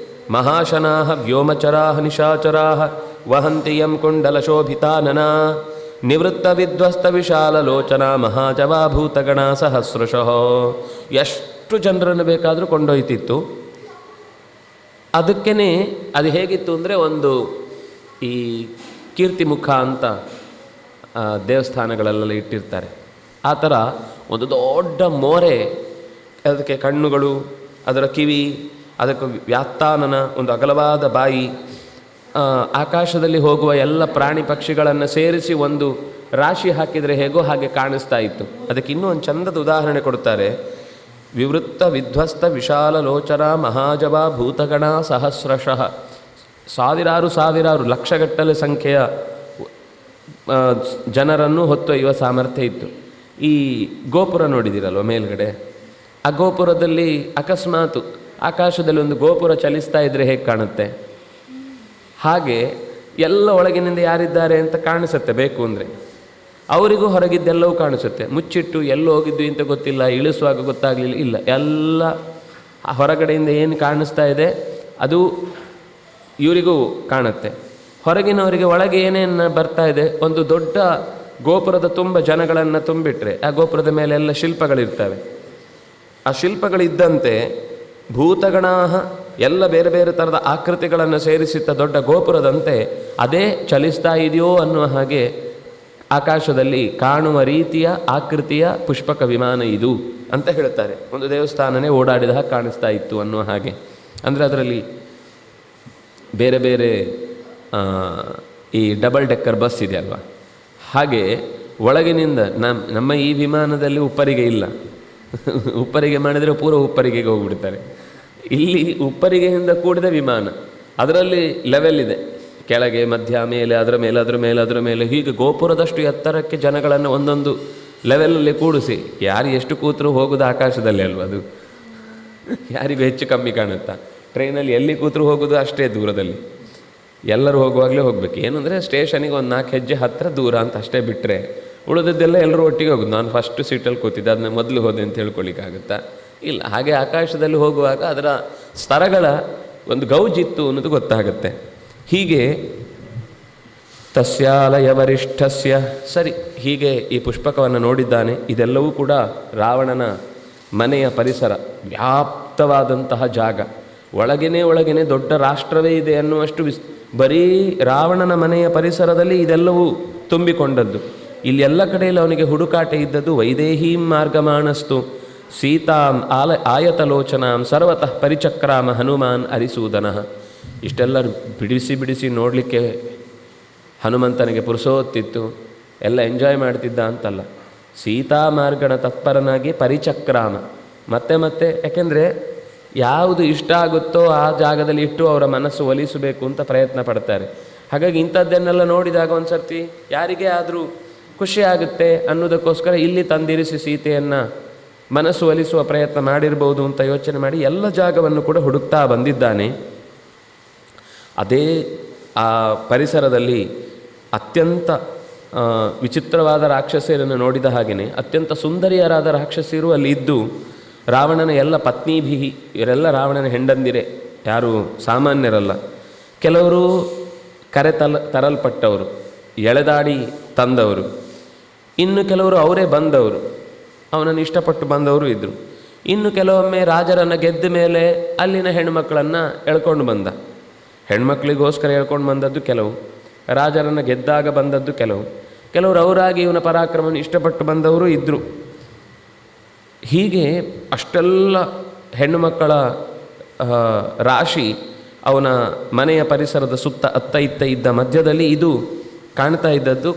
ಮಹಾಶನಾಹ ವ್ಯೋಮಚರಾಹ ನಿಶಾಚರಾಹ ವಹಂತಿ ಯಂ ಕುಂಡಲಶೋಭಿತಾನನಾ ನಿವೃತ್ತ ವಿಧ್ವಸ್ತ ವಿಶಾಲ ಲೋಚನಾ ಮಹಾಜವಾಭೂತಗಣ ಸಹಸ್ರಶಃ. ಎಷ್ಟು ಜನರನ್ನು ಬೇಕಾದರೂ ಕೊಂಡೊಯ್ತಿತ್ತು. ಅದಕ್ಕೇ ಅದು ಹೇಗಿತ್ತು ಅಂದರೆ, ಒಂದು ಈ ಕೀರ್ತಿಮುಖ ಅಂತ ದೇವಸ್ಥಾನಗಳಲ್ಲೆಲ್ಲ ಇಟ್ಟಿರ್ತಾರೆ, ಆ ಥರ ಒಂದು ದೊಡ್ಡ ಮೋರೆ, ಅದಕ್ಕೆ ಕಣ್ಣುಗಳು, ಅದರ ಕಿವಿ, ಅದಕ್ಕೆ ವ್ಯಾತ್ತಾನನ ಒಂದು ಅಗಲವಾದ ಬಾಯಿ, ಆಕಾಶದಲ್ಲಿ ಹೋಗುವ ಎಲ್ಲ ಪ್ರಾಣಿ ಪಕ್ಷಿಗಳನ್ನು ಸೇರಿಸಿ ಒಂದು ರಾಶಿ ಹಾಕಿದರೆ ಹೇಗೋ ಹಾಗೆ ಕಾಣಿಸ್ತಾ ಇತ್ತು. ಅದಕ್ಕೆ ಇನ್ನೂ ಒಂದು ಚಂದದ ಉದಾಹರಣೆ ಕೊಡ್ತಾರೆ. ವಿವೃತ್ತ ವಿಧ್ವಸ್ತ ವಿಶಾಲ ಲೋಚನ ಮಹಾಜವಾ ಭೂತಗಣ ಸಹಸ್ರಶಃ. ಸಾವಿರಾರು ಲಕ್ಷಗಟ್ಟಲೆ ಸಂಖ್ಯೆಯ ಜನರನ್ನು ಹೊತ್ತೊಯ್ಯುವ ಸಾಮರ್ಥ್ಯ ಇತ್ತು. ಈ ಗೋಪುರ ನೋಡಿದಿರಲ್ವ ಮೇಲ್ಗಡೆ, ಆ ಗೋಪುರದಲ್ಲಿ ಅಕಸ್ಮಾತ್ ಆಕಾಶದಲ್ಲಿ ಒಂದು ಗೋಪುರ ಚಲಿಸ್ತಾ ಇದ್ದರೆ ಹೇಗೆ ಕಾಣುತ್ತೆ, ಹಾಗೆ ಎಲ್ಲ ಒಳಗಿನಿಂದ ಯಾರಿದ್ದಾರೆ ಅಂತ ಕಾಣಿಸುತ್ತೆ. ಬೇಕು ಅಂದರೆ ಅವರಿಗೂ ಹೊರಗಿದ್ದೆಲ್ಲವೂ ಕಾಣಿಸುತ್ತೆ. ಮುಚ್ಚಿಟ್ಟು ಎಲ್ಲೋ ಹೋಗಿದ್ದು ಅಂತ ಗೊತ್ತಿಲ್ಲ, ಇಳಿಸುವಾಗ ಗೊತ್ತಾಗಲಿಲ್ಲ, ಇಲ್ಲ, ಎಲ್ಲ ಹೊರಗಡೆಯಿಂದ ಏನು ಕಾಣಿಸ್ತಾ ಇದೆ ಅದು ಇವರಿಗೂ ಕಾಣುತ್ತೆ. ಹೊರಗಿನವರಿಗೆ ಒಳಗೆ ಏನೇನು ಬರ್ತಾ ಇದೆ, ಒಂದು ದೊಡ್ಡ ಗೋಪುರದ ತುಂಬ ಜನಗಳನ್ನು ತುಂಬಿಟ್ರೆ ಆ ಗೋಪುರದ ಮೇಲೆ ಎಲ್ಲ ಶಿಲ್ಪಗಳಿರ್ತವೆ. ಆ ಶಿಲ್ಪಗಳಿದ್ದಂತೆ ಭೂತಗಣಾಹ ಎಲ್ಲ ಬೇರೆ ಬೇರೆ ಥರದ ಆಕೃತಿಗಳನ್ನು ಸೇರಿಸಿದ್ದ ದೊಡ್ಡ ಗೋಪುರದಂತೆ ಅದೇ ಚಲಿಸ್ತಾ ಇದೆಯೋ ಅನ್ನುವ ಹಾಗೆ ಆಕಾಶದಲ್ಲಿ ಕಾಣುವ ರೀತಿಯ ಆಕೃತಿಯ ಪುಷ್ಪಕ ವಿಮಾನ ಇದು ಅಂತ ಹೇಳ್ತಾರೆ. ಒಂದು ದೇವಸ್ಥಾನನೇ ಓಡಾಡಿದ ಹಾಗೆ ಕಾಣಿಸ್ತಾ ಇತ್ತು ಅನ್ನುವ ಹಾಗೆ. ಅಂದರೆ ಅದರಲ್ಲಿ ಬೇರೆ ಬೇರೆ ಈ ಡಬಲ್ ಡೆಕ್ಕರ್ ಬಸ್ ಇದೆ ಅಲ್ವಾ, ಹಾಗೆ ಒಳಗಿನಿಂದ ನಮ್ಮ ಈ ವಿಮಾನದಲ್ಲಿ ಉಪ್ಪರಿಗೆ ಇಲ್ಲ, ಉಪ್ಪರಿಗೆ ಮಾಡಿದರೆ ಪೂರ ಉಪ್ಪರಿಗೆಗೆ ಹೋಗ್ಬಿಡ್ತಾರೆ. ಇಲ್ಲಿ ಉಪ್ಪರಿಗೆಯಿಂದ ಕೂಡಿದ ವಿಮಾನ, ಅದರಲ್ಲಿ ಲೆವೆಲ್ ಇದೆ, ಕೆಳಗೆ ಮಧ್ಯ ಮೇಲೆ ಅದರ ಮೇಲೆ ಅದರ ಮೇಲೆ ಅದರ ಮೇಲೆ ಹೀಗೆ ಗೋಪುರದಷ್ಟು ಎತ್ತರಕ್ಕೆ ಜನಗಳನ್ನು ಒಂದೊಂದು ಲೆವೆಲಲ್ಲಿ ಕೂಡಿಸಿ ಯಾರು ಎಷ್ಟು ಕೂತರೂ ಹೋಗೋದು ಆಕಾಶದಲ್ಲಿ ಅಲ್ವ, ಅದು ಯಾರಿಗೂ ಹೆಚ್ಚು ಕಮ್ಮಿ ಕಾಣುತ್ತಾ. ಟ್ರೈನಲ್ಲಿ ಎಲ್ಲಿ ಕೂತರೂ ಹೋಗೋದು ಅಷ್ಟೇ ದೂರದಲ್ಲಿ, ಎಲ್ಲರೂ ಹೋಗುವಾಗಲೇ ಹೋಗಬೇಕು. ಏನು ಅಂದರೆ ಸ್ಟೇಷನಿಗೆ ಒಂದು 4 ಹೆಜ್ಜೆ ಹತ್ತಿರ ದೂರ ಅಂತ ಅಷ್ಟೇ ಬಿಟ್ಟರೆ ಉಳಿದದ್ದೆಲ್ಲ ಎಲ್ಲರೂ ಒಟ್ಟಿಗೆ ಹೋಗೋದು. ನಾನು ಫಸ್ಟ್ ಸೀಟಲ್ಲಿ ಕೂತಿದ್ದೆ, ಅದನ್ನ ಮೊದಲು ಹೋದೆ ಅಂತ ಹೇಳ್ಕೊಳ್ಳಿಕ್ಕಾಗುತ್ತಾ ಇಲ್ಲ. ಹಾಗೆ ಆಕಾಶದಲ್ಲಿ ಹೋಗುವಾಗ ಅದರ ಸ್ತರಗಳ ಒಂದು ಗೌಜಿತ್ತು ಅನ್ನೋದು ಗೊತ್ತಾಗುತ್ತೆ. ಹೀಗೆ ತಸ್ಯಾಲಯ ವರಿಷ್ಠಸ್ಯ, ಸರಿ, ಹೀಗೆ ಈ ಪುಷ್ಪಕವನ್ನು ನೋಡಿದ್ದಾನೆ. ಇದೆಲ್ಲವೂ ಕೂಡ ರಾವಣನ ಮನೆಯ ಪರಿಸರ, ವ್ಯಾಪ್ತವಾದಂತಹ ಜಾಗ, ಒಳಗೇನೆ ದೊಡ್ಡ ರಾಷ್ಟ್ರವೇ ಇದೆ ಅನ್ನುವಷ್ಟು ಬರೀ ರಾವಣನ ಮನೆಯ ಪರಿಸರದಲ್ಲಿ ಇದೆಲ್ಲವೂ ತುಂಬಿಕೊಂಡದ್ದು. ಇಲ್ಲಿ ಎಲ್ಲ ಕಡೆಯಲ್ಲಿ ಅವನಿಗೆ ಹುಡುಕಾಟ ಇದ್ದದ್ದು. ವೈದೇಹೀಂ ಮಾರ್ಗಮಾಣಸ್ತು ಸೀತಾಂ ಆಯತಲೋಚನಾಂ ಸರ್ವತಃ ಪರಿಚಕ್ರಾಮ ಹನುಮಾನ್ ಅರಿಸೂದನಃ. ಇಷ್ಟೆಲ್ಲ ಬಿಡಿಸಿ ನೋಡಲಿಕ್ಕೆ ಹನುಮಂತನಿಗೆ ಪುರುಸೋತ್ತಿತ್ತು, ಎಲ್ಲ ಎಂಜಾಯ್ ಮಾಡ್ತಿದ್ದ ಅಂತಲ್ಲ. ಸೀತಾ ಮಾರ್ಗಣ ತತ್ಪರನಾಗಿ ಪರಿಚಕ್ರಾಮ, ಮತ್ತೆ ಯಾಕೆಂದರೆ ಯಾವುದು ಇಷ್ಟ ಆಗುತ್ತೋ ಆ ಜಾಗದಲ್ಲಿ ಇಟ್ಟು ಅವರ ಮನಸ್ಸು ಒಲಿಸಬೇಕು ಅಂತ ಪ್ರಯತ್ನ ಪಡ್ತಾರೆ. ಹಾಗಾಗಿ ಇಂಥದ್ದನ್ನೆಲ್ಲ ನೋಡಿದಾಗ ಒಂದು ಸರ್ತಿ ಯಾರಿಗೇ ಆದರೂ ಖುಷಿ ಆಗುತ್ತೆ ಅನ್ನೋದಕ್ಕೋಸ್ಕರ ಇಲ್ಲಿ ತಂದಿರಿಸಿ ಸೀತೆಯನ್ನು ಮನಸ್ಸು ಒಲಿಸುವ ಪ್ರಯತ್ನ ಮಾಡಿರ್ಬೋದು ಅಂತ ಯೋಚನೆ ಮಾಡಿ ಎಲ್ಲ ಜಾಗವನ್ನು ಕೂಡ ಹುಡುಕ್ತಾ ಬಂದಿದ್ದಾನೆ. ಅದೇ ಆ ಪರಿಸರದಲ್ಲಿ ಅತ್ಯಂತ ವಿಚಿತ್ರವಾದ ರಾಕ್ಷಸರನ್ನು ನೋಡಿದ ಹಾಗೆಯೇ ಅತ್ಯಂತ ಸುಂದರಿಯರಾದ ರಾಕ್ಷಸಿಯರು ಅಲ್ಲಿ ಇದ್ದು ರಾವಣನ ಎಲ್ಲ ಪತ್ನಿಭಿಹಿ, ಇವರೆಲ್ಲ ರಾವಣನ ಹೆಂಡಂದಿರೆ, ಯಾರು ಸಾಮಾನ್ಯರಲ್ಲ. ಕೆಲವರು ತರಲ್ಪಟ್ಟವರು, ಎಳೆದಾಡಿ ತಂದವರು, ಇನ್ನು ಕೆಲವರು ಅವರೇ ಬಂದವರು, ಅವನನ್ನು ಇಷ್ಟಪಟ್ಟು ಬಂದವರು ಇದ್ದರು. ಇನ್ನು ಕೆಲವೊಮ್ಮೆ ರಾಜರನ್ನು ಗೆದ್ದ ಮೇಲೆ ಅಲ್ಲಿನ ಹೆಣ್ಮಕ್ಕಳನ್ನು ಎಳ್ಕೊಂಡು ಬಂದ. ಹೆಣ್ಮಕ್ಳಿಗೋಸ್ಕರ ಎಳ್ಕೊಂಡು ಬಂದದ್ದು ಕೆಲವು, ರಾಜರನ್ನು ಗೆದ್ದಾಗ ಬಂದದ್ದು ಕೆಲವರು ಅವರಾಗಿ ಇವನ ಪರಾಕ್ರಮವನ್ನು ಇಷ್ಟಪಟ್ಟು ಬಂದವರು ಇದ್ದರು. ಹೀಗೆ ಅಷ್ಟೆಲ್ಲ ಹೆಣ್ಣು ಮಕ್ಕಳ ರಾಶಿ ಅವನ ಮನೆಯ ಪರಿಸರದ ಸುತ್ತ ಅತ್ತ ಇತ್ತ ಇದ್ದ ಮಧ್ಯದಲ್ಲಿ ಇದು ಕಾಣ್ತಾ ಇದ್ದದ್ದು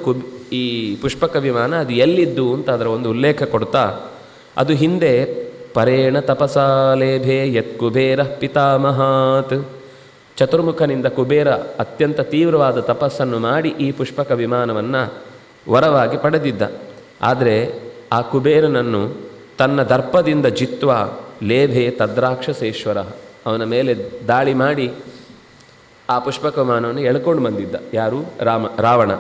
ಈ ಪುಷ್ಪಕ ವಿಮಾನ. ಅದು ಎಲ್ಲಿದ್ದು ಅಂತ ಅದರ ಒಂದು ಉಲ್ಲೇಖ ಕೊಡ್ತಾ, ಅದು ಹಿಂದೆ ಪರೇಣ ತಪಸಾಲೇಭೆ ಯತ್ ಕುಬೇರ ಪಿತಾಮಹಾತ್, ಚತುರ್ಮುಖನಿಂದ ಕುಬೇರ ಅತ್ಯಂತ ತೀವ್ರವಾದ ತಪಸ್ಸನ್ನು ಮಾಡಿ ಈ ಪುಷ್ಪಕ ವಿಮಾನವನ್ನು ವರವಾಗಿ ಪಡೆದಿದ್ದ. ಆದರೆ ಆ ಕುಬೇರನನ್ನು ತನ್ನ ದರ್ಪದಿಂದ ಜಿತ್ವ ಲೇಭೆ ತದ್ರಾಕ್ಷಸೇಶ್ವರ, ಅವನ ಮೇಲೆ ದಾಳಿ ಮಾಡಿ ಆ ಪುಷ್ಪಕ ವಿಮಾನವನ್ನು ಎಳ್ಕೊಂಡು ಬಂದಿದ್ದ. ಯಾರು? ರಾವಣ.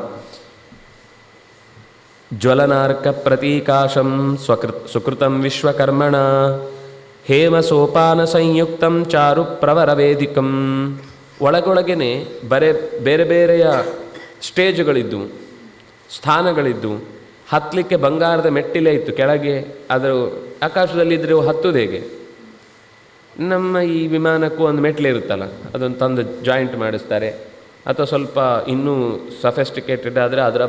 ಜ್ವಲನಾರ್ಕ ಪ್ರತೀಕಾಶಂ ಸುಕೃತಂ ವಿಶ್ವಕರ್ಮಣ ಹೇಮ ಸೋಪಾನ ಸಂಯುಕ್ತಂ ಚಾರು ಪ್ರವರ ವೇದಿಕಂ. ಒಳಗೊಳಗೇನೆ ಬೇರೆ ಬೇರೆಯ ಸ್ಟೇಜ್ಗಳಿದ್ದು, ಸ್ಥಾನಗಳಿದ್ದು, ಹತ್ತಲಿಕ್ಕೆ ಬಂಗಾರದ ಮೆಟ್ಟಿಲೇ ಇತ್ತು. ಕೆಳಗೆ ಅದರ ಆಕಾಶದಲ್ಲಿದ್ದರೆ ಹತ್ತುದು ಹೇಗೆ? ನಮ್ಮ ಈ ವಿಮಾನಕ್ಕೂ ಒಂದು ಮೆಟ್ಲೆ ಇರುತ್ತಲ್ಲ, ಅದನ್ನು ತಂದು ಜಾಯಿಂಟ್ ಮಾಡಿಸ್ತಾರೆ. ಅಥವಾ ಸ್ವಲ್ಪ ಇನ್ನೂ ಸಫೆಸ್ಟಿಕೇಟೆಡ್ ಆದರೆ ಅದರ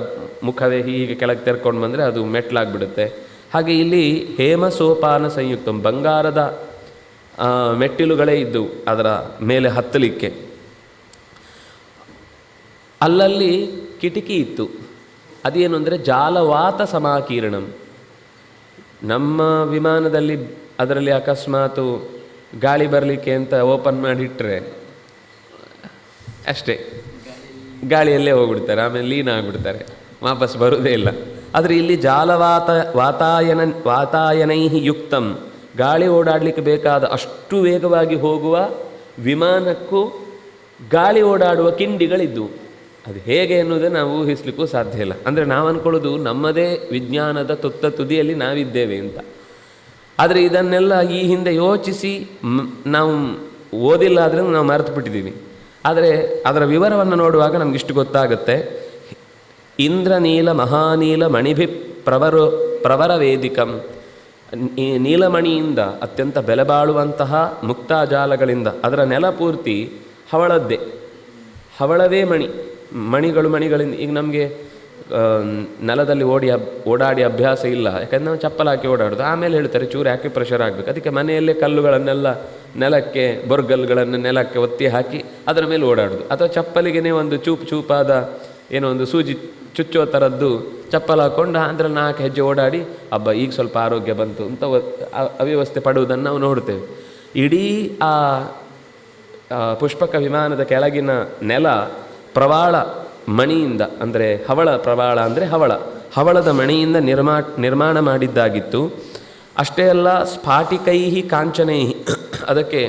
ಮುಖವೇ ಹೀಗೆ ಕೆಳಗೆ ತೆರ್ಕೊಂಡು ಬಂದರೆ ಅದು ಮೆಟ್ಲಾಗ್ಬಿಡುತ್ತೆ. ಹಾಗೆ ಇಲ್ಲಿ ಹೇಮ ಸೋಪಾನ ಸಂಯುಕ್ತ, ಬಂಗಾರದ ಮೆಟ್ಟಿಲುಗಳೇ ಇದ್ದು ಅದರ ಮೇಲೆ ಹತ್ತಲಿಕ್ಕೆ. ಅಲ್ಲಲ್ಲಿ ಕಿಟಕಿ ಇತ್ತು. ಅದೇನು ಅಂದರೆ ಜಾಲವಾತ ಸಮಾಕೀರ್ಣಂ. ನಮ್ಮ ವಿಮಾನದಲ್ಲಿ ಅದರಲ್ಲಿ ಅಕಸ್ಮಾತು ಗಾಳಿ ಬರಲಿಕ್ಕೆ ಅಂತ ಓಪನ್ ಮಾಡಿಟ್ರೆ ಅಷ್ಟೇ, ಗಾಳಿಯಲ್ಲೇ ಹೋಗ್ಬಿಡ್ತಾರೆ, ಆಮೇಲೆ ಲೀನ ಆಗಿಬಿಡ್ತಾರೆ, ವಾಪಸ್ ಬರೋದೇ ಇಲ್ಲ. ಆದರೆ ಇಲ್ಲಿ ವಾತಾಯನೈ ಯುಕ್ತಂ, ಗಾಳಿ ಓಡಾಡಲಿಕ್ಕೆ ಬೇಕಾದ ಅಷ್ಟು ವೇಗವಾಗಿ ಹೋಗುವ ವಿಮಾನಕ್ಕೂ ಗಾಳಿ ಓಡಾಡುವ ಕಿಂಡಿಗಳಿದ್ದವು. ಅದು ಹೇಗೆ ಎನ್ನುವುದೇ ನಾವು ಊಹಿಸ್ಲಿಕ್ಕೂ ಸಾಧ್ಯ ಇಲ್ಲ. ಅಂದರೆ ನಾವು ಅಂದ್ಕೊಳ್ಳೋದು ನಮ್ಮದೇ ವಿಜ್ಞಾನದ ತುದಿಯಲ್ಲಿ ನಾವಿದ್ದೇವೆ ಅಂತ. ಆದರೆ ಇದನ್ನೆಲ್ಲ ಈ ಹಿಂದೆ ಯೋಚಿಸಿ ನಾವು ಓದಿಲ್ಲ ಆದರೆ ನಾವು ಮರೆತು ಬಿಟ್ಟಿದ್ದೀವಿ. ಆದರೆ ಅದರ ವಿವರವನ್ನು ನೋಡುವಾಗ ನಮಗಿಷ್ಟು ಗೊತ್ತಾಗುತ್ತೆ. ಇಂದ್ರನೀಲ ಮಹಾನೀಲ ಮಣಿಭಿ ಪ್ರವರ ವೇದಿಕಂ, ಈ ನೀಲಮಣಿಯಿಂದ ಅತ್ಯಂತ ಬೆಲೆಬಾಳುವಂತಹ ಮುಕ್ತಾಜಾಲಗಳಿಂದ ಅದರ ನೆಲ ಪೂರ್ತಿ ಹವಳದ್ದೇ, ಹವಳವೇ ಮಣಿಗಳಿಂದ. ಈಗ ನಮಗೆ ನೆಲದಲ್ಲಿ ಓಡಾಡಿ ಅಭ್ಯಾಸ ಇಲ್ಲ, ಯಾಕಂದರೆ ನಾವು ಚಪ್ಪಲ್ ಹಾಕಿ ಓಡಾಡೋದು. ಆಮೇಲೆ ಹೇಳ್ತಾರೆ ಚೂರು ಹಾಕಿ ಪ್ರೆಷರ್ ಆಗಬೇಕು, ಅದಕ್ಕೆ ಮನೆಯಲ್ಲೇ ಕಲ್ಲುಗಳನ್ನೆಲ್ಲ ನೆಲಕ್ಕೆ, ಬೊರ್ಗಲ್ಗಳನ್ನು ನೆಲಕ್ಕೆ ಒತ್ತಿ ಹಾಕಿ ಅದರ ಮೇಲೆ ಓಡಾಡೋದು. ಅಥವಾ ಚಪ್ಪಲಿಗೆ ಒಂದು ಚೂಪಾದ ಏನೋ ಒಂದು ಸೂಜಿ ಚುಚ್ಚೋ ಥರದ್ದು ಚಪ್ಪಲ್ ಹಾಕ್ಕೊಂಡು ಅದರಲ್ಲಿ 4 ಹೆಜ್ಜೆ ಓಡಾಡಿ ಈಗ ಸ್ವಲ್ಪ ಆರೋಗ್ಯ ಬಂತು ಅಂತ ಅವ್ಯವಸ್ಥೆ ಪಡುವುದನ್ನು ನಾವು ನೋಡ್ತೇವೆ. ಇಡೀ ಆ ಪುಷ್ಪಕ ವಿಮಾನದ ಕೆಳಗಿನ ನೆಲ ಪ್ರವಾಳ ಮಣಿಯಿಂದ, ಅಂದರೆ ಪ್ರವಾಳ ಅಂದರೆ ಹವಳದ ಮಣಿಯಿಂದ ನಿರ್ಮಾಣ ಮಾಡಿದ್ದಾಗಿತ್ತು. ಅಷ್ಟೇ ಅಲ್ಲ, ಸ್ಫಾಟಿಕೈಹಿ ಕಾಂಚನೈಹಿ, ಅದಕ್ಕೆ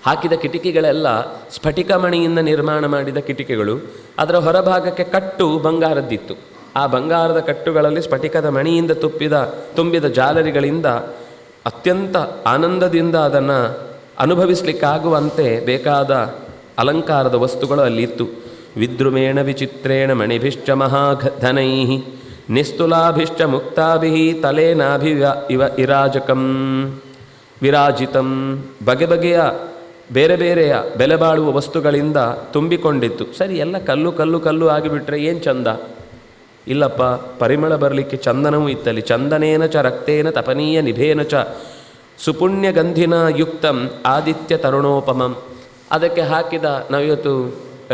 ಹಾಕಿದ ಕಿಟಕಿಗಳೆಲ್ಲ ಸ್ಫಟಿಕ ಮಣಿಯಿಂದ ನಿರ್ಮಾಣ ಮಾಡಿದ ಕಿಟಕಿಗಳು. ಅದರ ಹೊರಭಾಗಕ್ಕೆ ಕಟ್ಟು ಬಂಗಾರದ್ದಿತ್ತು. ಆ ಬಂಗಾರದ ಕಟ್ಟುಗಳಲ್ಲಿ ಸ್ಫಟಿಕದ ಮಣಿಯಿಂದ ತುಂಬಿದ ಜಾಲರಿಗಳಿಂದ ಅತ್ಯಂತ ಆನಂದದಿಂದ ಅದನ್ನು ಅನುಭವಿಸಲಿಕ್ಕಾಗುವಂತೆ ಬೇಕಾದ ಅಲಂಕಾರದ ವಸ್ತುಗಳು ಅಲ್ಲಿತ್ತು. ವಿದ್ರುಮೇಣ ವಿಚಿತ್ರೇಣ ಮಣಿಭಿಶ್ಚ ಮಹಾಧನೈ ನಿಸ್ತುಲಾಭಿಶ್ಚ ಮುಕ್ತಾಭಿ ತಲೇನಾಭಿ ಇರಾಜಕಂ ವಿರಾಜಿತಂ, ಬಗೆ ಬಗೆಯ ಬೇರೆ ಬೇರೆಯ ಬೆಲೆ ಬಾಳುವ ವಸ್ತುಗಳಿಂದ ತುಂಬಿಕೊಂಡಿತ್ತು. ಸರಿ, ಎಲ್ಲ ಕಲ್ಲು ಆಗಿಬಿಟ್ರೆ ಏನು ಚಂದ? ಇಲ್ಲಪ್ಪ, ಪರಿಮಳ ಬರಲಿಕ್ಕೆ ಚಂದನವೂ ಇತ್ತಲ್ಲಿ. ಚಂದನೇನ ಚ ರಕ್ತೇನ ತಪನೀಯ ನಿಭೇನ ಚ ಸುಪುಣ್ಯ ಗಂಧಿನ ಯುಕ್ತಂ ಆದಿತ್ಯ ತರುಣೋಪಮಂ. ಅದಕ್ಕೆ ಹಾಕಿದ, ನಾವಿವತ್ತು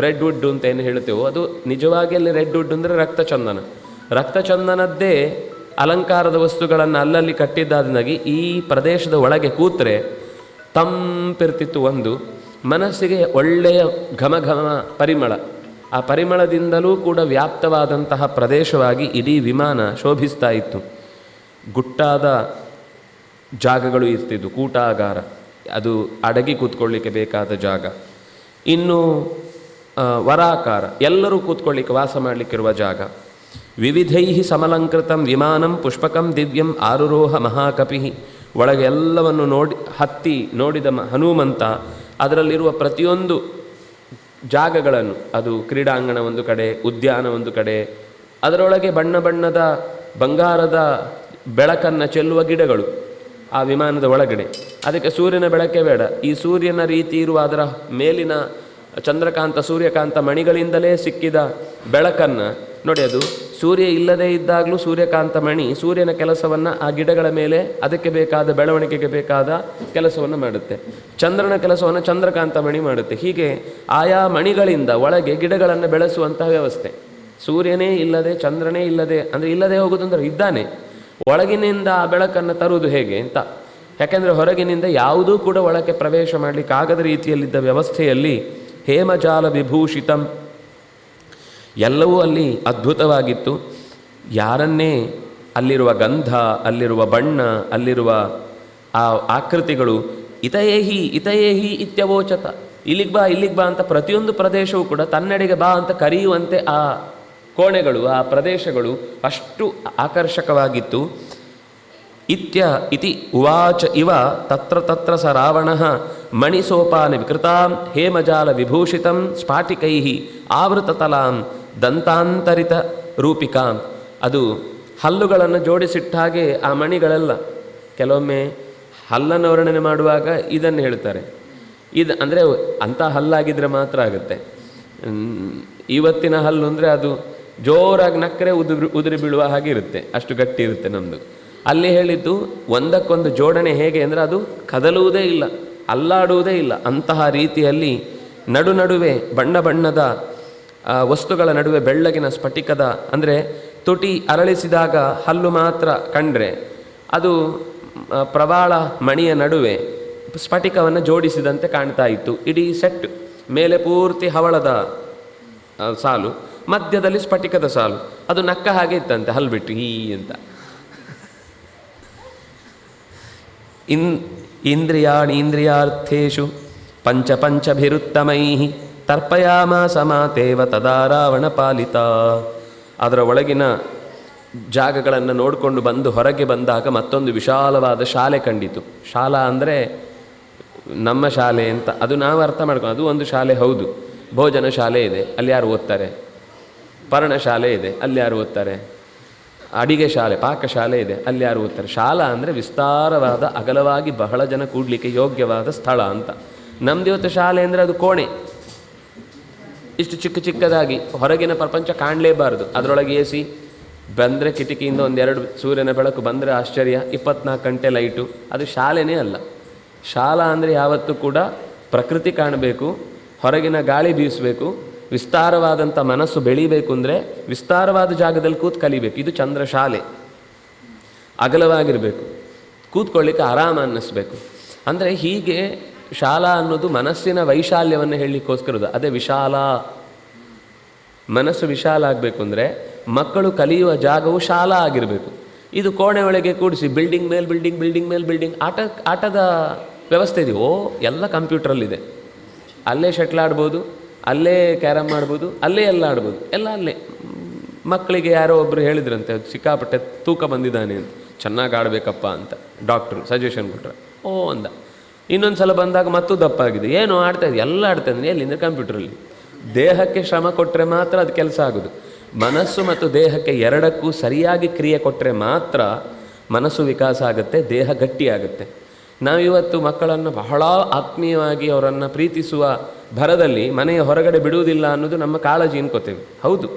ರೆಡ್ ವುಡ್ ಅಂತ ಏನು ಹೇಳ್ತೇವೋ, ಅದು ನಿಜವಾಗಿ ಅಲ್ಲಿ ರೆಡ್ ವುಡ್ ಅಂದರೆ ರಕ್ತಚಂದನದ್ದೇ ಅಲಂಕಾರದ ವಸ್ತುಗಳನ್ನು ಅಲ್ಲಲ್ಲಿ ಕಟ್ಟಿದ್ದಾಗಿ ಈ ಪ್ರದೇಶದ ಒಳಗೆ ಕೂತ್ರೆ ತಂಪಿರ್ತಿತ್ತು. ಒಂದು ಮನಸ್ಸಿಗೆ ಒಳ್ಳೆಯ ಘಮ ಪರಿಮಳ, ಆ ಪರಿಮಳದಿಂದಲೂ ಕೂಡ ವ್ಯಾಪ್ತವಾದಂತಹ ಪ್ರದೇಶವಾಗಿ ಇಡೀ ವಿಮಾನ ಶೋಭಿಸ್ತಾ ಇತ್ತು. ಗುಟ್ಟಾದ ಜಾಗಗಳು ಇರ್ತಿದ್ವು, ಕೂಟಾಗಾರ, ಅದು ಅಡಗಿ ಕೂತ್ಕೊಳ್ಳಿಕ್ಕೆ ಬೇಕಾದ ಜಾಗ. ಇನ್ನು ವರಾಕಾರ, ಎಲ್ಲರೂ ಕೂತ್ಕೊಳ್ಳಿಕ್ಕೆ, ವಾಸ ಮಾಡಲಿಕ್ಕಿರುವ ಜಾಗ. ವಿವಿಧೈ ಸಮಲಂಕೃತಂ ವಿಮಾನಂ ಪುಷ್ಪಕಂ ದಿವ್ಯಂ ಆರುರೋಹ ಮಹಾಕಪಿ. ಒಳಗೆ ಎಲ್ಲವನ್ನು ಹತ್ತಿ ನೋಡಿದ ಹನುಮಂತ ಅದರಲ್ಲಿರುವ ಪ್ರತಿಯೊಂದು ಜಾಗಗಳನ್ನು, ಅದು ಕ್ರೀಡಾಂಗಣ ಒಂದು ಕಡೆ, ಉದ್ಯಾನ ಒಂದು ಕಡೆ, ಅದರೊಳಗೆ ಬಣ್ಣ ಬಣ್ಣದ ಬಂಗಾರದ ಬೆಳಕನ್ನು ಚೆಲ್ಲುವ ಗಿಡಗಳು ಆ ವಿಮಾನದ ಒಳಗಡೆ. ಅದಕ್ಕೆ ಸೂರ್ಯನ ಬೆಳಕೆ ಬೇಡ, ಈ ಸೂರ್ಯನ ರೀತಿ ಇರುವ ಅದರ ಮೇಲಿನ ಚಂದ್ರಕಾಂತ ಸೂರ್ಯಕಾಂತ ಮಣಿಗಳಿಂದಲೇ ಸಿಕ್ಕಿದ ಬೆಳಕನ್ನು ನೋಡಿ. ಅದು ಸೂರ್ಯ ಇಲ್ಲದೇ ಇದ್ದಾಗಲೂ ಸೂರ್ಯಕಾಂತ ಮಣಿ ಸೂರ್ಯನ ಕೆಲಸವನ್ನು ಆ ಗಿಡಗಳ ಮೇಲೆ ಅದಕ್ಕೆ ಬೇಕಾದ ಬೆಳವಣಿಗೆಗೆ ಬೇಕಾದ ಕೆಲಸವನ್ನು ಮಾಡುತ್ತೆ. ಚಂದ್ರನ ಕೆಲಸವನ್ನು ಚಂದ್ರಕಾಂತ ಮಣಿ ಮಾಡುತ್ತೆ. ಹೀಗೆ ಆಯಾ ಮಣಿಗಳಿಂದ ಒಳಗೆ ಗಿಡಗಳನ್ನು ಬೆಳೆಸುವಂತಹ ವ್ಯವಸ್ಥೆ. ಸೂರ್ಯನೇ ಇಲ್ಲದೆ, ಚಂದ್ರನೇ ಇಲ್ಲದೆ, ಅಂದರೆ ಇಲ್ಲದೆ ಹೋಗೋದಂದ್ರೆ ಇದ್ದಾನೆ, ಒಳಗಿನಿಂದ ಆ ಬೆಳಕನ್ನು ತರುವುದು ಹೇಗೆ ಅಂತ. ಯಾಕೆಂದರೆ ಹೊರಗಿನಿಂದ ಯಾವುದೂ ಕೂಡ ಒಳಗೆ ಪ್ರವೇಶ ಮಾಡಲಿಕ್ಕಾಗದ ರೀತಿಯಲ್ಲಿದ್ದ ವ್ಯವಸ್ಥೆಯಲ್ಲಿ ಹೇಮಜಾಲ ವಿಭೂಷಿತಂ, ಎಲ್ಲವೂ ಅಲ್ಲಿ ಅದ್ಭುತವಾಗಿತ್ತು. ಯಾರನ್ನೇ ಅಲ್ಲಿರುವ ಗಂಧ, ಅಲ್ಲಿರುವ ಬಣ್ಣ, ಅಲ್ಲಿರುವ ಆ ಆಕೃತಿಗಳು ಇತಯೇಹಿ ಇತ್ಯವೋಚತ, ಇಲ್ಲಿಗೆ ಬಾ ಅಂತ ಪ್ರತಿಯೊಂದು ಪ್ರದೇಶವೂ ಕೂಡ ತನ್ನೆಡೆಗೆ ಬಾ ಅಂತ ಕರೆಯುವಂತೆ ಆ ಕೋಣೆಗಳು, ಆ ಪ್ರದೇಶಗಳು ಅಷ್ಟು ಆಕರ್ಷಕವಾಗಿತ್ತು. ಇತಿ ಉವಾಚ ಇವ ತತ್ರ ಸ ರಾವಣಃ ಮಣಿಸೋಪಾನ ವಿಕೃತಾಂ ಹೇಮಜಾಲ ವಿಭೂಷಿತಂ ಸ್ಫಾಟಿಕೈ ಆವೃತತಲಾಂ ದಂತಾಂತರಿತ ರೂಪಿಕಾಂ. ಅದು ಹಲ್ಲುಗಳನ್ನು ಜೋಡಿಸಿಟ್ಟ ಹಾಗೆ ಆ ಮಣಿಗಳೆಲ್ಲ. ಕೆಲವೊಮ್ಮೆ ಹಲ್ಲನ್ನು ವರ್ಣನೆ ಮಾಡುವಾಗ ಇದನ್ನು ಹೇಳ್ತಾರೆ. ಇದು ಅಂದರೆ ಅಂಥ ಹಲ್ಲಾಗಿದ್ದರೆ ಮಾತ್ರ ಆಗುತ್ತೆ. ಇವತ್ತಿನ ಹಲ್ಲು ಅಂದರೆ ಅದು ಜೋರಾಗಿ ನಕ್ಕರೆ ಉದುರಿ ಬೀಳುವ ಹಾಗೆ ಇರುತ್ತೆ, ಅಷ್ಟು ಗಟ್ಟಿ ಇರುತ್ತೆ ನಮ್ಮದು. ಅಲ್ಲಿ ಹೇಳಿದ್ದು ಒಂದಕ್ಕೊಂದು ಜೋಡಣೆ ಹೇಗೆ ಅಂದರೆ ಅದು ಕದಲುವುದೇ ಇಲ್ಲ, ಅಲ್ಲಾಡುವುದೇ ಇಲ್ಲ. ಅಂತಹ ರೀತಿಯಲ್ಲಿ ನಡುವೆ ಬಣ್ಣದ ವಸ್ತುಗಳ ನಡುವೆ ಬೆಳ್ಳಗಿನ ಸ್ಫಟಿಕದ, ಅಂದರೆ ತುಟಿ ಅರಳಿಸಿದಾಗ ಹಲ್ಲು ಮಾತ್ರ ಕಂಡ್ರೆ ಅದು ಪ್ರವಾಳ ಮಣಿಯ ನಡುವೆ ಸ್ಫಟಿಕವನ್ನು ಜೋಡಿಸಿದಂತೆ ಕಾಣ್ತಾ ಇತ್ತು. ಇಡೀ ಸೆಟ್ ಮೇಲೆ ಪೂರ್ತಿ ಹವಳದ ಸಾಲು, ಮಧ್ಯದಲ್ಲಿ ಸ್ಫಟಿಕದ ಸಾಲು. ಅದು ನಕ್ಕ ಹಾಗೆ ಇತ್ತಂತೆ, ಹಲ್ಬಿಟ್ಟು ಈ ಅಂತ. ಇಂದ್ರಿಯಾರ್ಥೇಷು ಪಂಚ ಪಂಚಭಿರುತ್ತಮೈ ತರ್ಪಯಾಮಾಸ ಮಾತೇವ ತದಾ ರಾವಣ ಪಾಲಿತ. ಅದರ ಒಳಗಿನ ಜಾಗಗಳನ್ನು ನೋಡಿಕೊಂಡು ಬಂದು ಹೊರಗೆ ಬಂದಾಗ ಮತ್ತೊಂದು ವಿಶಾಲವಾದ ಶಾಲೆ ಕಂಡಿತು. ಶಾಲಾ ಅಂದರೆ ನಮ್ಮ ಶಾಲೆ ಅಂತ ಅದು ನಾವು ಅರ್ಥ ಮಾಡ್ಕೊಂಡು, ಅದು ಒಂದು ಶಾಲೆ ಹೌದು. ಭೋಜನ ಶಾಲೆ ಇದೆ, ಅಲ್ಲಿ ಯಾರು ಓದ್ತಾರೆ. ಪರ್ಣಶಾಲೆ ಇದೆ, ಅಲ್ಲಿ ಯಾರು ಓದ್ತಾರೆ. ಅಡಿಗೆ ಶಾಲೆ, ಪಾಕಶಾಲೆ ಇದೆ, ಅಲ್ಲಿ ಯಾರು ಓದ್ತಾರೆ. ಶಾಲಾ ಅಂದರೆ ವಿಸ್ತಾರವಾದ, ಅಗಲವಾಗಿ ಬಹಳ ಜನ ಕೂಡಲಿಕ್ಕೆ ಯೋಗ್ಯವಾದ ಸ್ಥಳ ಅಂತ. ನಮ್ಮದಿವತ್ತು ಶಾಲೆ ಅಂದರೆ ಅದು ಕೋಣೆ, ಇಷ್ಟು ಚಿಕ್ಕ ಚಿಕ್ಕದಾಗಿ, ಹೊರಗಿನ ಪ್ರಪಂಚ ಕಾಣಲೇಬಾರ್ದು. ಅದರೊಳಗೆ ಎ ಸಿ, ಬಂದರೆ ಕಿಟಕಿಯಿಂದ ಒಂದೆರಡು ಸೂರ್ಯನ ಬೆಳಕು, ಬಂದರೆ ಆಶ್ಚರ್ಯ, 24 ಗಂಟೆ ಲೈಟು. ಅದು ಶಾಲೆನೇ ಅಲ್ಲ. ಶಾಲಾ ಅಂದರೆ ಯಾವತ್ತೂ ಕೂಡ ಪ್ರಕೃತಿ ಕಾಣಬೇಕು, ಹೊರಗಿನ ಗಾಳಿ ಬೀಸಬೇಕು, ವಿಸ್ತಾರವಾದಂಥ ಮನಸ್ಸು ಬೆಳೀಬೇಕು. ಅಂದರೆ ವಿಸ್ತಾರವಾದ ಜಾಗದಲ್ಲಿ ಕೂತು ಕಲಿಬೇಕು. ಇದು ಚಂದ್ರ ಶಾಲೆ. ಅಗಲವಾಗಿರಬೇಕು, ಕೂತ್ಕೊಳ್ಳಿಕ್ಕೆ ಆರಾಮ ಅನ್ನಿಸ್ಬೇಕು. ಅಂದರೆ ಹೀಗೆ ಶಾಲಾ ಅನ್ನೋದು ಮನಸ್ಸಿನ ವೈಶಾಲ್ಯವನ್ನು ಹೇಳಲಿಕ್ಕೋಸ್ಕರದು. ಅದೇ ವಿಶಾಲ. ಮನಸ್ಸು ವಿಶಾಲ ಆಗಬೇಕು ಅಂದರೆ ಮಕ್ಕಳು ಕಲಿಯುವ ಜಾಗವು ಶಾಲಾ ಆಗಿರಬೇಕು. ಇದು ಕೋಣೆ ಒಳಗೆ ಕೂಡಿಸಿ ಬಿಲ್ಡಿಂಗ್ ಮೇಲೆ ಬಿಲ್ಡಿಂಗ್, ಬಿಲ್ಡಿಂಗ್ ಮೇಲೆ ಬಿಲ್ಡಿಂಗ್, ಆಟದ ವ್ಯವಸ್ಥೆ ಇದೆ. ಎಲ್ಲ ಕಂಪ್ಯೂಟ್ರಲ್ಲಿದೆ. ಅಲ್ಲೇ ಶಟ್ಲ್ ಆಡ್ಬೋದು, ಅಲ್ಲೇ ಕ್ಯಾರಮ್ ಮಾಡ್ಬೋದು, ಅಲ್ಲೇ ಎಲ್ಲ ಆಡ್ಬೋದು, ಎಲ್ಲ ಅಲ್ಲೇ. ಮಕ್ಕಳಿಗೆ ಯಾರೋ ಒಬ್ಬರು ಹೇಳಿದ್ರಂತೆ, ಸಿಕ್ಕಾಪಟ್ಟೆ ತೂಕ ಬಂದಿದ್ದಾನೆ ಅಂತ, ಚೆನ್ನಾಗಿ ಆಡಬೇಕಪ್ಪ ಅಂತ ಡಾಕ್ಟ್ರು ಸಜೆಷನ್ ಕೊಟ್ಟರೆ. ಅಂದ. ಇನ್ನೊಂದು ಸಲ ಬಂದಾಗ ಮತ್ತೂ ದಪ್ಪಾಗಿದೆ. ಏನು ಆಡ್ತಾಯಿದ್ದೆ? ಎಲ್ಲ ಆಡ್ತಾಯಿದ್ದೀನಿ. ಎಲ್ಲಿಂದ? ಕಂಪ್ಯೂಟ್ರಲ್ಲಿ. ದೇಹಕ್ಕೆ ಶ್ರಮ ಕೊಟ್ಟರೆ ಮಾತ್ರ ಅದು ಕೆಲಸ ಆಗೋದು. ಮನಸ್ಸು ಮತ್ತು ದೇಹಕ್ಕೆ ಎರಡಕ್ಕೂ ಸರಿಯಾಗಿ ಕ್ರಿಯೆ ಕೊಟ್ಟರೆ ಮಾತ್ರ ಮನಸ್ಸು ವಿಕಾಸ ಆಗುತ್ತೆ, ದೇಹ ಗಟ್ಟಿಯಾಗುತ್ತೆ. ನಾವಿವತ್ತು ಮಕ್ಕಳನ್ನು ಬಹಳ ಆತ್ಮೀಯವಾಗಿ ಅವರನ್ನು ಪ್ರೀತಿಸುವ ಭರದಲ್ಲಿ ಮನೆಯ ಹೊರಗಡೆ ಬಿಡುವುದಿಲ್ಲ ಅನ್ನೋದು ನಮ್ಮ ಕಾಳಜಿ ಅನ್ಕೋತೇವೆ. ಹೌದು,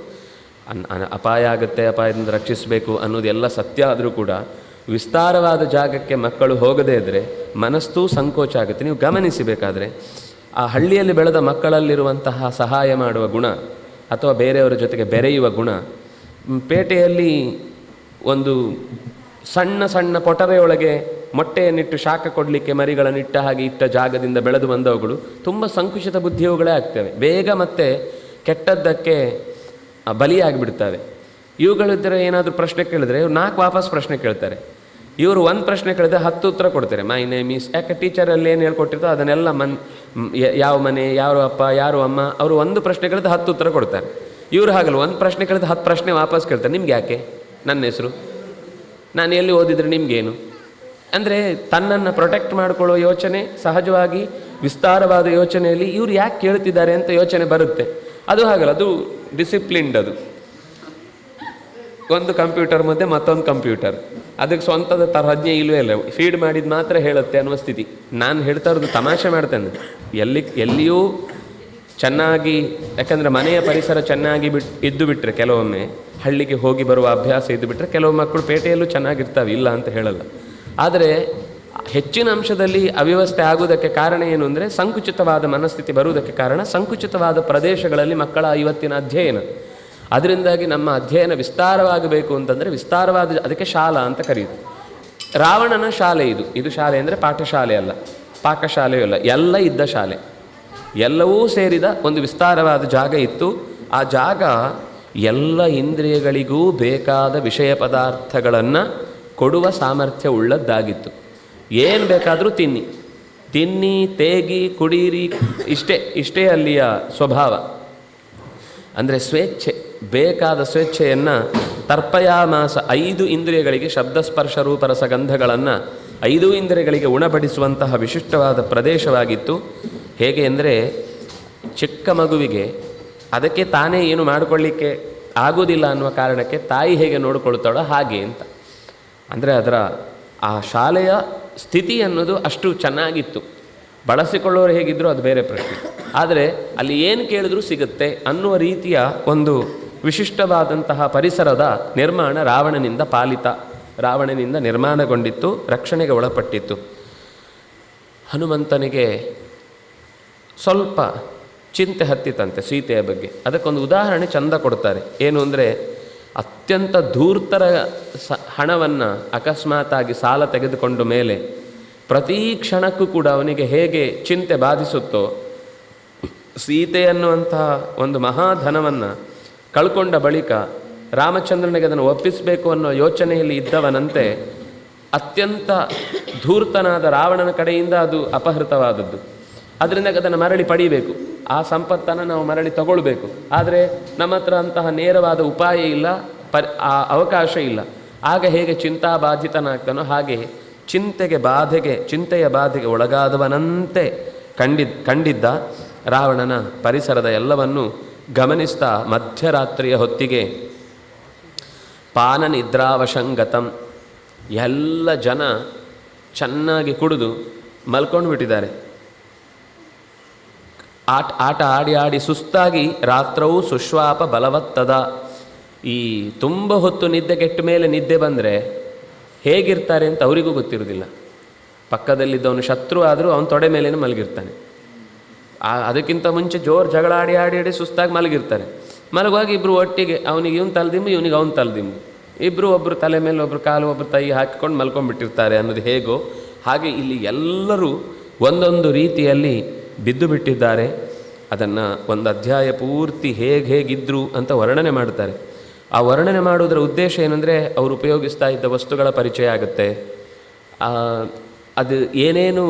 ಅಪಾಯ ಆಗುತ್ತೆ, ಅಪಾಯದಿಂದ ರಕ್ಷಿಸಬೇಕು ಅನ್ನೋದೆಲ್ಲ ಸತ್ಯ. ಆದರೂ ಕೂಡ ವಿಸ್ತಾರವಾದ ಜಾಗಕ್ಕೆ ಮಕ್ಕಳು ಹೋಗದೇ ಇದ್ದರೆ ಮನಸ್ಸು ಸಂಕೋಚ ಆಗುತ್ತೆ. ನೀವು ಗಮನಿಸಬೇಕಾದ್ರೆ ಆ ಹಳ್ಳಿಯಲ್ಲಿ ಬೆಳೆದ ಮಕ್ಕಳಲ್ಲಿರುವಂತಹ ಸಹಾಯ ಮಾಡುವ ಗುಣ ಅಥವಾ ಬೇರೆಯವರ ಜೊತೆಗೆ ಬೆರೆಯುವ ಗುಣ, ಪೇಟೆಯಲ್ಲಿ ಒಂದು ಸಣ್ಣ ಸಣ್ಣ ಪೊಟರೆಯೊಳಗೆ ಮೊಟ್ಟೆಯನ್ನಿಟ್ಟು ಶಾಖ ಕೊಡಲಿಕ್ಕೆ ಮರಿಗಳನ್ನಿಟ್ಟ ಹಾಗೆ ಇಟ್ಟ ಜಾಗದಿಂದ ಬೆಳೆದು ಬಂದವುಗಳು ತುಂಬ ಸಂಕುಚಿತ ಬುದ್ಧಿಯುಗಳೇ ಆಗ್ತವೆ. ಬೇಗ ಮತ್ತೆ ಕೆಟ್ಟದ್ದಕ್ಕೆ ಬಲಿಯಾಗಿಬಿಡ್ತವೆ. ಇವುಗಳಿದ್ದರೆ ಏನಾದರೂ ಪ್ರಶ್ನೆ ಕೇಳಿದ್ರೆ ಇವ್ರು 4 ವಾಪಸ್ ಪ್ರಶ್ನೆ ಕೇಳ್ತಾರೆ. ಇವರು 1 ಪ್ರಶ್ನೆ ಕೇಳಿದ್ರೆ 10 ಉತ್ತರ ಕೊಡ್ತಾರೆ. ಮೈ ನೇಮ್ ಈಸ್, ಯಾಕೆ ಟೀಚರಲ್ಲಿ ಏನು ಹೇಳ್ಕೊಟ್ಟಿರ್ತೋ ಅದನ್ನೆಲ್ಲ ಯಾವ ಮನೆ, ಯಾರು ಅಪ್ಪ, ಯಾರು ಅಮ್ಮ, ಅವರು 1 ಪ್ರಶ್ನೆ ಕೇಳಿದ್ರೆ 10 ಉತ್ತರ ಕೊಡ್ತಾರೆ. ಇವರು ಹಾಗಲ್ಲ, 1 ಪ್ರಶ್ನೆ ಕೇಳಿದ್ರೆ 10 ಪ್ರಶ್ನೆ ವಾಪಸ್ ಕೇಳ್ತಾರೆ. ನಿಮ್ಗೆ ಯಾಕೆ? ನನ್ನ ಹೆಸರು, ನಾನು ಎಲ್ಲಿ ಓದಿದರೆ ನಿಮಗೇನು? ಅಂದರೆ ತನ್ನನ್ನು ಪ್ರೊಟೆಕ್ಟ್ ಮಾಡಿಕೊಳ್ಳುವ ಯೋಚನೆ ಸಹಜವಾಗಿ ವಿಸ್ತಾರವಾದ ಯೋಚನೆಯಲ್ಲಿ ಇವರು ಯಾಕೆ ಕೇಳ್ತಿದ್ದಾರೆ ಅಂತ ಯೋಚನೆ ಬರುತ್ತೆ. ಅದು ಹಾಗಲ್ಲ, ಅದು ಡಿಸಿಪ್ಲಿನ್ಡ್. ಅದು ಒಂದು ಕಂಪ್ಯೂಟರ್ ಮಧ್ಯೆ ಮತ್ತೊಂದು ಕಂಪ್ಯೂಟರ್, ಅದಕ್ಕೆ ಸ್ವಂತದ ಪ್ರಜ್ಞೆ ಇಲ್ಲವೇ ಇಲ್ಲ. ಫೀಡ್ ಮಾಡಿದ ಮಾತ್ರ ಹೇಳುತ್ತೆ ಅನ್ನುವ ಸ್ಥಿತಿ. ನಾನು ಹೇಳ್ತಾ ಇರೋದು ತಮಾಷೆ ಮಾಡ್ತೇನೆ. ಎಲ್ಲಿಯೂ ಚೆನ್ನಾಗಿ, ಯಾಕಂದರೆ ಮನೆಯ ಪರಿಸರ ಚೆನ್ನಾಗಿ ಇದ್ದು ಬಿಟ್ಟರೆ, ಕೆಲವೊಮ್ಮೆ ಹಳ್ಳಿಗೆ ಹೋಗಿ ಬರುವ ಅಭ್ಯಾಸ ಇದ್ದು ಬಿಟ್ಟರೆ ಕೆಲವು ಮಕ್ಕಳು ಪೇಟೆಯಲ್ಲೂ ಚೆನ್ನಾಗಿರ್ತಾವೆ, ಇಲ್ಲ ಅಂತ ಹೇಳಲ್ಲ. ಆದರೆ ಹೆಚ್ಚಿನ ಅಂಶದಲ್ಲಿ ಅವ್ಯವಸ್ಥೆ ಆಗುವುದಕ್ಕೆ ಕಾರಣ ಏನು ಅಂದರೆ ಸಂಕುಚಿತವಾದ ಮನಸ್ಥಿತಿ ಬರುವುದಕ್ಕೆ ಕಾರಣ ಸಂಕುಚಿತವಾದ ಪ್ರದೇಶಗಳಲ್ಲಿ ಮಕ್ಕಳ ಇವತ್ತಿನ ಅಧ್ಯಯನ. ಅದರಿಂದಾಗಿ ನಮ್ಮ ಅಧ್ಯಯನ ವಿಸ್ತಾರವಾಗಬೇಕು ಅಂತಂದರೆ ವಿಸ್ತಾರವಾದ, ಅದಕ್ಕೆ ಶಾಲಾ ಅಂತ ಕರೆಯುದು. ರಾವಣನ ಶಾಲೆ ಇದು ಶಾಲೆ ಅಂದರೆ ಪಾಠಶಾಲೆ ಅಲ್ಲ, ಪಾಕಶಾಲೆಯೂ ಅಲ್ಲ, ಎಲ್ಲ ಇದ್ದ ಶಾಲೆ. ಎಲ್ಲವೂ ಸೇರಿದ ಒಂದು ವಿಸ್ತಾರವಾದ ಜಾಗ ಇತ್ತು. ಆ ಜಾಗ ಎಲ್ಲ ಇಂದ್ರಿಯಗಳಿಗೂ ಬೇಕಾದ ವಿಷಯ ಪದಾರ್ಥಗಳನ್ನು ಕೊಡುವ ಸಾಮರ್ಥ್ಯ ಉಳ್ಳದ್ದಾಗಿತ್ತು. ಏನು ಬೇಕಾದರೂ ತಿನ್ನಿ ತೇಗಿ ಕುಡೀರಿ, ಇಷ್ಟೇ ಅಲ್ಲಿಯ ಸ್ವಭಾವ. ಅಂದರೆ ಸ್ವೇಚ್ಛೆ, ಬೇಕಾದ ಸ್ವೇಚ್ಛೆಯನ್ನು ತರ್ಪಯಾಮಾಸ. 5 ಇಂದ್ರಿಯಗಳಿಗೆ, ಶಬ್ದ ಸ್ಪರ್ಶ ರೂಪ ರಸಗಂಧಗಳನ್ನು 5 ಇಂದ್ರಿಯಗಳಿಗೆ ಉಣಬಡಿಸುವಂತಹ ವಿಶಿಷ್ಟವಾದ ಪ್ರದೇಶವಾಗಿತ್ತು. ಹೇಗೆ ಅಂದರೆ ಚಿಕ್ಕ ಮಗುವಿಗೆ ಅದಕ್ಕೆ ತಾನೇ ಏನು ಮಾಡಿಕೊಳ್ಳಿಕ್ಕೆ ಆಗೋದಿಲ್ಲ ಅನ್ನುವ ಕಾರಣಕ್ಕೆ ತಾಯಿ ಹೇಗೆ ನೋಡಿಕೊಳ್ತಾಳೋ ಹಾಗೆ ಅಂತ. ಅಂದರೆ ಅದರ ಆ ಶಾಲೆಯ ಸ್ಥಿತಿ ಅನ್ನೋದು ಅಷ್ಟು ಚೆನ್ನಾಗಿತ್ತು. ಬಳಸಿಕೊಳ್ಳೋರು ಹೇಗಿದ್ದರೂ ಅದು ಬೇರೆ ಪ್ರಶ್ನೆ. ಆದರೆ ಅಲ್ಲಿ ಏನು ಕೇಳಿದ್ರೂ ಸಿಗುತ್ತೆ ಅನ್ನುವ ರೀತಿಯ ಒಂದು ವಿಶಿಷ್ಟವಾದಂತಹ ಪರಿಸರದ ನಿರ್ಮಾಣ ರಾವಣನಿಂದ ನಿರ್ಮಾಣಗೊಂಡಿತ್ತು, ರಕ್ಷಣೆಗೆ ಒಳಪಟ್ಟಿತ್ತು. ಹನುಮಂತನಿಗೆ ಸ್ವಲ್ಪ ಚಿಂತೆ ಹತ್ತಿತಂತೆ ಸೀತೆಯ ಬಗ್ಗೆ. ಅದಕ್ಕೊಂದು ಉದಾಹರಣೆ ಚಂದ ಕೊಡ್ತಾರೆ. ಏನು ಅಂದರೆ, ಅತ್ಯಂತ ಧೂರ್ತರ ಹಣವನ್ನು ಅಕಸ್ಮಾತಾಗಿ ಸಾಲ ತೆಗೆದುಕೊಂಡ ಮೇಲೆ ಪ್ರತಿ ಕ್ಷಣಕ್ಕೂ ಕೂಡ ಅವನಿಗೆ ಹೇಗೆ ಚಿಂತೆ ಬಾಧಿಸುತ್ತೋ, ಸೀತೆ ಅನ್ನುವಂತಹ ಒಂದು ಮಹಾಧನವನ್ನು ಕಳ್ಕೊಂಡ ಬಳಿಕ ರಾಮಚಂದ್ರನಿಗೆ ಅದನ್ನು ಒಪ್ಪಿಸಬೇಕು ಅನ್ನೋ ಯೋಚನೆಯಲ್ಲಿ ಇದ್ದವನಂತೆ ಅತ್ಯಂತ ಧೂರ್ತನಾದ ರಾವಣನ ಕಡೆಯಿಂದ ಅದು ಅಪಹೃತವಾದದ್ದು. ಅದರಿಂದ ಅದನ್ನು ಮರಳಿ ಪಡೀಬೇಕು, ಆ ಸಂಪತ್ತನ್ನು ನಾವು ಮರಳಿ ತಗೊಳ್ಬೇಕು. ಆದರೆ ನಮ್ಮ ಹತ್ರ ಅಂತಹ ನೇರವಾದ ಉಪಾಯ ಇಲ್ಲ, ಆ ಅವಕಾಶ ಇಲ್ಲ. ಆಗ ಹೇಗೆ ಚಿಂತಾಬಾಧಿತನಾಗ್ತಾನೋ ಹಾಗೆ ಚಿಂತೆಯ ಬಾಧೆಗೆ ಒಳಗಾದವನಂತೆ ಕಂಡಿದ್ದ ರಾವಣನ ಪರಿಸರದ ಎಲ್ಲವನ್ನೂ ಗಮನಿಸ್ತಾ ಮಧ್ಯರಾತ್ರಿಯ ಹೊತ್ತಿಗೆ ಪಾನ ನಿದ್ರಾವಶಂಗತಂ, ಎಲ್ಲ ಜನ ಚೆನ್ನಾಗಿ ಕುಡಿದು ಮಲ್ಕೊಂಡು ಬಿಟ್ಟಿದ್ದಾರೆ. ಆಟ ಆಡಿ ಆಡಿ ಸುಸ್ತಾಗಿ ರಾತ್ರವೂ ಸುಶ್ವಾಪ ಬಲವತ್ತದ. ಈ ತುಂಬ ಹೊತ್ತು ನಿದ್ದೆ ಕೆಟ್ಟ ಮೇಲೆ ನಿದ್ದೆ ಬಂದರೆ ಹೇಗಿರ್ತಾರೆ ಅಂತ ಅವರಿಗೂ ಗೊತ್ತಿರೋದಿಲ್ಲ. ಪಕ್ಕದಲ್ಲಿದ್ದವನು ಶತ್ರು ಆದರೂ ಅವನ ತೊಡೆ ಮೇಲೇನೆ ಮಲಗಿರ್ತಾನೆ. ಅದಕ್ಕಿಂತ ಮುಂಚೆ ಜೋರು ಜಗಳ ಆಡಿ ಆಡಿ ಆಡಿ ಸುಸ್ತಾಗಿ ಮಲಗಿರ್ತಾರೆ. ಮಲಗುವಾಗ ಇಬ್ಬರು ಒಟ್ಟಿಗೆ, ಅವನಿಗೆ ಇವನು ತಲೆದಿಂಬು, ಇವನಿಗೆ ಅವನು ತಲೆದಿಂಬು, ಇಬ್ಬರು ಒಬ್ಬರು ತಲೆ ಮೇಲೆ ಒಬ್ಬರು ಕಾಲು ಒಬ್ಬರು ತೈ ಹಾಕಿಕೊಂಡು ಮಲ್ಕೊಂಡ್ಬಿಟ್ಟಿರ್ತಾರೆ ಅನ್ನೋದು ಹೇಗೋ ಹಾಗೆ ಇಲ್ಲಿ ಎಲ್ಲರೂ ಒಂದೊಂದು ರೀತಿಯಲ್ಲಿ ಬಿದ್ದು ಬಿಟ್ಟಿದ್ದಾರೆ. ಅದನ್ನು ಒಂದು ಅಧ್ಯಾಯ ಪೂರ್ತಿ ಹೇಗಿದ್ರು ಅಂತ ವರ್ಣನೆ ಮಾಡ್ತಾರೆ. ಆ ವರ್ಣನೆ ಮಾಡುವುದರ ಉದ್ದೇಶ ಏನಂದರೆ ಅವರು ಉಪಯೋಗಿಸ್ತಾ ಇದ್ದ ವಸ್ತುಗಳ ಪರಿಚಯ ಆಗುತ್ತೆ, ಅದು ಏನೇನು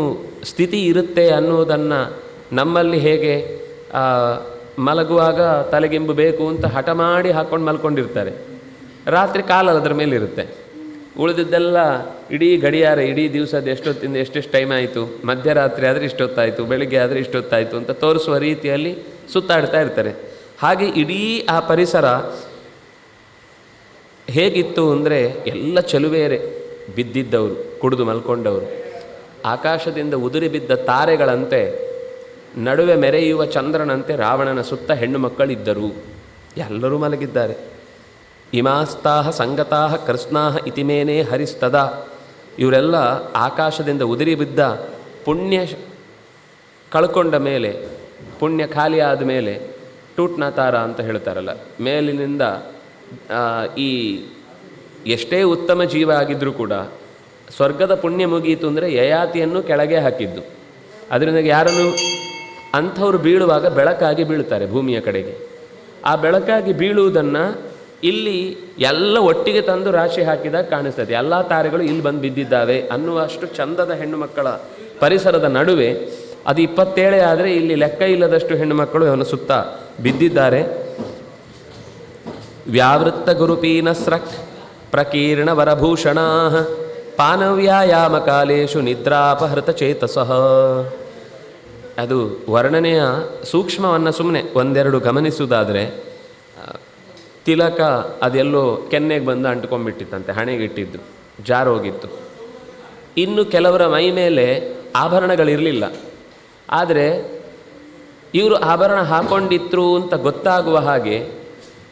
ಸ್ಥಿತಿ ಇರುತ್ತೆ ಅನ್ನೋದನ್ನು, ನಮ್ಮಲ್ಲಿ ಹೇಗೆ ಮಲಗುವಾಗ ತಲೆಗಿಂಬು ಬೇಕು ಅಂತ ಹಠ ಮಾಡಿ ಹಾಕ್ಕೊಂಡು ಮಲ್ಕೊಂಡಿರ್ತಾರೆ, ರಾತ್ರಿ ಕಾಲಲ್ಲಿ ಅದರ ಮೇಲೆ ಇರುತ್ತೆ. ಉಳಿದಿದ್ದೆಲ್ಲ ಇಡೀ ಗಡಿಯಾರ, ಇಡೀ ದಿವಸದ ಎಷ್ಟೊತ್ತಿಂದ ಎಷ್ಟೆಷ್ಟು ಟೈಮ್ ಆಯಿತು, ಮಧ್ಯರಾತ್ರಿ ಆದರೆ ಇಷ್ಟೊತ್ತಾಯಿತು, ಬೆಳಗ್ಗೆ ಆದರೆ ಇಷ್ಟೊತ್ತಾಯಿತು ಅಂತ ತೋರಿಸುವ ರೀತಿಯಲ್ಲಿ ಸುತ್ತಾಡ್ತಾ ಇರ್ತಾರೆ. ಹಾಗೆ ಇಡೀ ಆ ಪರಿಸರ ಹೇಗಿತ್ತು ಅಂದರೆ ಎಲ್ಲ ಚೆಲುವೇರೆ ಬಿದ್ದಿದ್ದವರು, ಕುಡಿದು ಮಲ್ಕೊಂಡವರು, ಆಕಾಶದಿಂದ ಉದುರಿ ಬಿದ್ದ ತಾರೆಗಳಂತೆ, ನಡುವೆ ಮೆರೆಯುವ ಚಂದ್ರನಂತೆ ರಾವಣನ ಸುತ್ತ ಹೆಣ್ಣು ಮಕ್ಕಳಿದ್ದರು. ಎಲ್ಲರೂ ಮಲಗಿದ್ದಾರೆ. ಇಮಾಸ್ತಾಹ ಸಂಗತಾಹ ಕೃಷ್ಣಾಹ ಇತಿಮೇನೇ ಹರಿಸ್ತದ. ಇವರೆಲ್ಲ ಆಕಾಶದಿಂದ ಉದುರಿ ಬಿದ್ದ ಪುಣ್ಯ ಕಳ್ಕೊಂಡ ಮೇಲೆ, ಪುಣ್ಯ ಖಾಲಿ ಆದ ಮೇಲೆ ಟೂಟ್ನಾತಾರ ಅಂತ ಹೇಳ್ತಾರಲ್ಲ, ಮೇಲಿನಿಂದ ಈ ಎಷ್ಟೇ ಉತ್ತಮ ಜೀವ ಆಗಿದ್ದರೂ ಕೂಡ ಸ್ವರ್ಗದ ಪುಣ್ಯ ಮುಗಿಯಿತು ಅಂದರೆ ಯಯಾತಿಯನ್ನು ಕೆಳಗೆ ಹಾಕಿದ್ದು. ಅದರಿಂದ ಯಾರನ್ನು ಅಂಥವ್ರು ಬೀಳುವಾಗ ಬೆಳಕಾಗಿ ಬೀಳ್ತಾರೆ ಭೂಮಿಯ ಕಡೆಗೆ. ಆ ಬೆಳಕಾಗಿ ಬೀಳುವುದನ್ನು ಇಲ್ಲಿ ಎಲ್ಲ ಒಟ್ಟಿಗೆ ತಂದು ರಾಶಿ ಹಾಕಿದಾಗ ಕಾಣಿಸ್ತದೆ. ಎಲ್ಲ ತಾರೆಗಳು ಇಲ್ಲಿ ಬಂದು ಬಿದ್ದಿದ್ದಾವೆ ಅನ್ನುವಷ್ಟು ಚಂದದ ಹೆಣ್ಣು ಮಕ್ಕಳ ಪರಿಸರದ ನಡುವೆ ಅದು 27 ಆದರೆ ಇಲ್ಲಿ ಲೆಕ್ಕ ಇಲ್ಲದಷ್ಟು ಹೆಣ್ಣು ಮಕ್ಕಳು ಅವನ ಸುತ್ತ ಬಿದ್ದಿದ್ದಾರೆ. ವ್ಯಾವೃತ್ತ ಗುರುಪೀನಸ್ರಕ್ ಪ್ರಕೀರ್ಣ ವರಭೂಷಣಾ ಪಾನವ್ಯಾಯಾಮ ಕಾಲೇಶು ನಿದ್ರಾಪಹೃತ ಚೇತಸಃ. ಅದು ವರ್ಣನೆಯ ಸೂಕ್ಷ್ಮವನ್ನು ಸುಮ್ಮನೆ ಒಂದೆರಡು ಗಮನಿಸುವುದಾದರೆ, ತಿಲಕ ಅದೆಲ್ಲೋ ಕೆನ್ನೆಗೆ ಬಂದು ಅಂಟ್ಕೊಂಡ್ಬಿಟ್ಟಿತ್ತಂತೆ, ಹಣೆಗಿಟ್ಟಿದ್ದು ಜಾರೋಗಿತ್ತು. ಇನ್ನು ಕೆಲವರ ಮೈ ಮೇಲೆ ಆಭರಣಗಳಿರಲಿಲ್ಲ, ಆದರೆ ಇವರು ಆಭರಣ ಹಾಕ್ಕೊಂಡಿದ್ರು ಅಂತ ಗೊತ್ತಾಗುವ ಹಾಗೆ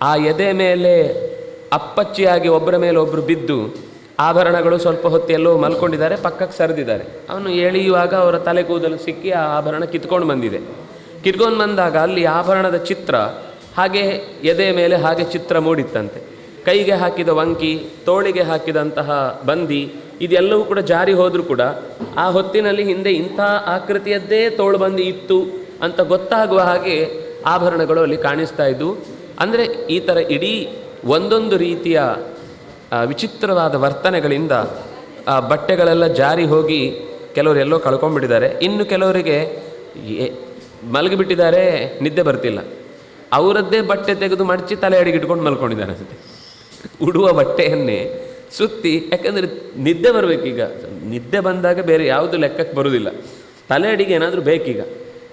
ಆ ಎದೆ ಮೇಲೆ ಅಪ್ಪಚ್ಚಿಯಾಗಿ ಒಬ್ಬರ ಮೇಲೆ ಒಬ್ಬರು ಬಿದ್ದು ಆಭರಣಗಳು ಸ್ವಲ್ಪ ಹೊತ್ತು ಎಲ್ಲೋ ಮಲ್ಕೊಂಡಿದ್ದಾರೆ, ಪಕ್ಕಕ್ಕೆ ಸರಿದಿದ್ದಾರೆ. ಅವನು ಎಳೆಯುವಾಗ ಅವರ ತಲೆ ಕೂದಲು ಸಿಕ್ಕಿ ಆ ಆಭರಣ ಕಿತ್ಕೊಂಡು ಬಂದಾಗ ಅಲ್ಲಿ ಆಭರಣದ ಚಿತ್ರ ಹಾಗೆ ಎದೆ ಮೇಲೆ ಹಾಗೆ ಚಿತ್ರ ಮೂಡಿತ್ತಂತೆ. ಕೈಗೆ ಹಾಕಿದ ವಂಕಿ, ತೋಳಿಗೆ ಹಾಕಿದಂತಹ ಬಂದಿ, ಇದೆಲ್ಲವೂ ಕೂಡ ಜಾರಿ ಹೋದರೂ ಕೂಡ ಆ ಹೊತ್ತಿನಲ್ಲಿ ಹಿಂದೆ ಇಂಥ ಆಕೃತಿಯದ್ದೇ ತೋಳು ಬಂದಿ ಇತ್ತು ಅಂತ ಗೊತ್ತಾಗುವ ಹಾಗೆ ಆಭರಣಗಳು ಅಲ್ಲಿ ಕಾಣಿಸ್ತಾ ಇದ್ದವು. ಅಂದರೆ ಈ ಥರ ಇಡೀ ಒಂದೊಂದು ರೀತಿಯ ವಿಚಿತ್ರವಾದ ವರ್ತನೆಗಳಿಂದ ಆ ಬಟ್ಟೆಗಳೆಲ್ಲ ಜಾರಿ ಹೋಗಿ ಕೆಲವರು ಎಲ್ಲೋ ಕಳ್ಕೊಂಡ್ಬಿಟ್ಟಿದ್ದಾರೆ. ಇನ್ನು ಕೆಲವರಿಗೆ ಮಲಗಿಬಿಟ್ಟಿದ್ದಾರೆ, ನಿದ್ದೆ ಬರ್ತಿಲ್ಲ, ಅವರದ್ದೇ ಬಟ್ಟೆ ತೆಗೆದು ಮಡಚಿ ತಲೆ ಅಡಿಗಿಟ್ಕೊಂಡು ಮಲ್ಕೊಂಡಿದ್ದಾರೆ ಅಷ್ಟೇ. ಉಡುವ ಬಟ್ಟೆಯನ್ನೇ ಸುತ್ತಿ, ಯಾಕಂದರೆ ನಿದ್ದೆ ಬರಬೇಕೀಗ. ನಿದ್ದೆ ಬಂದಾಗ ಬೇರೆ ಯಾವುದು ಲೆಕ್ಕಕ್ಕೆ ಬರೋದಿಲ್ಲ, ತಲೆ ಅಡಿಗೆ ಏನಾದರೂ ಬೇಕೀಗ.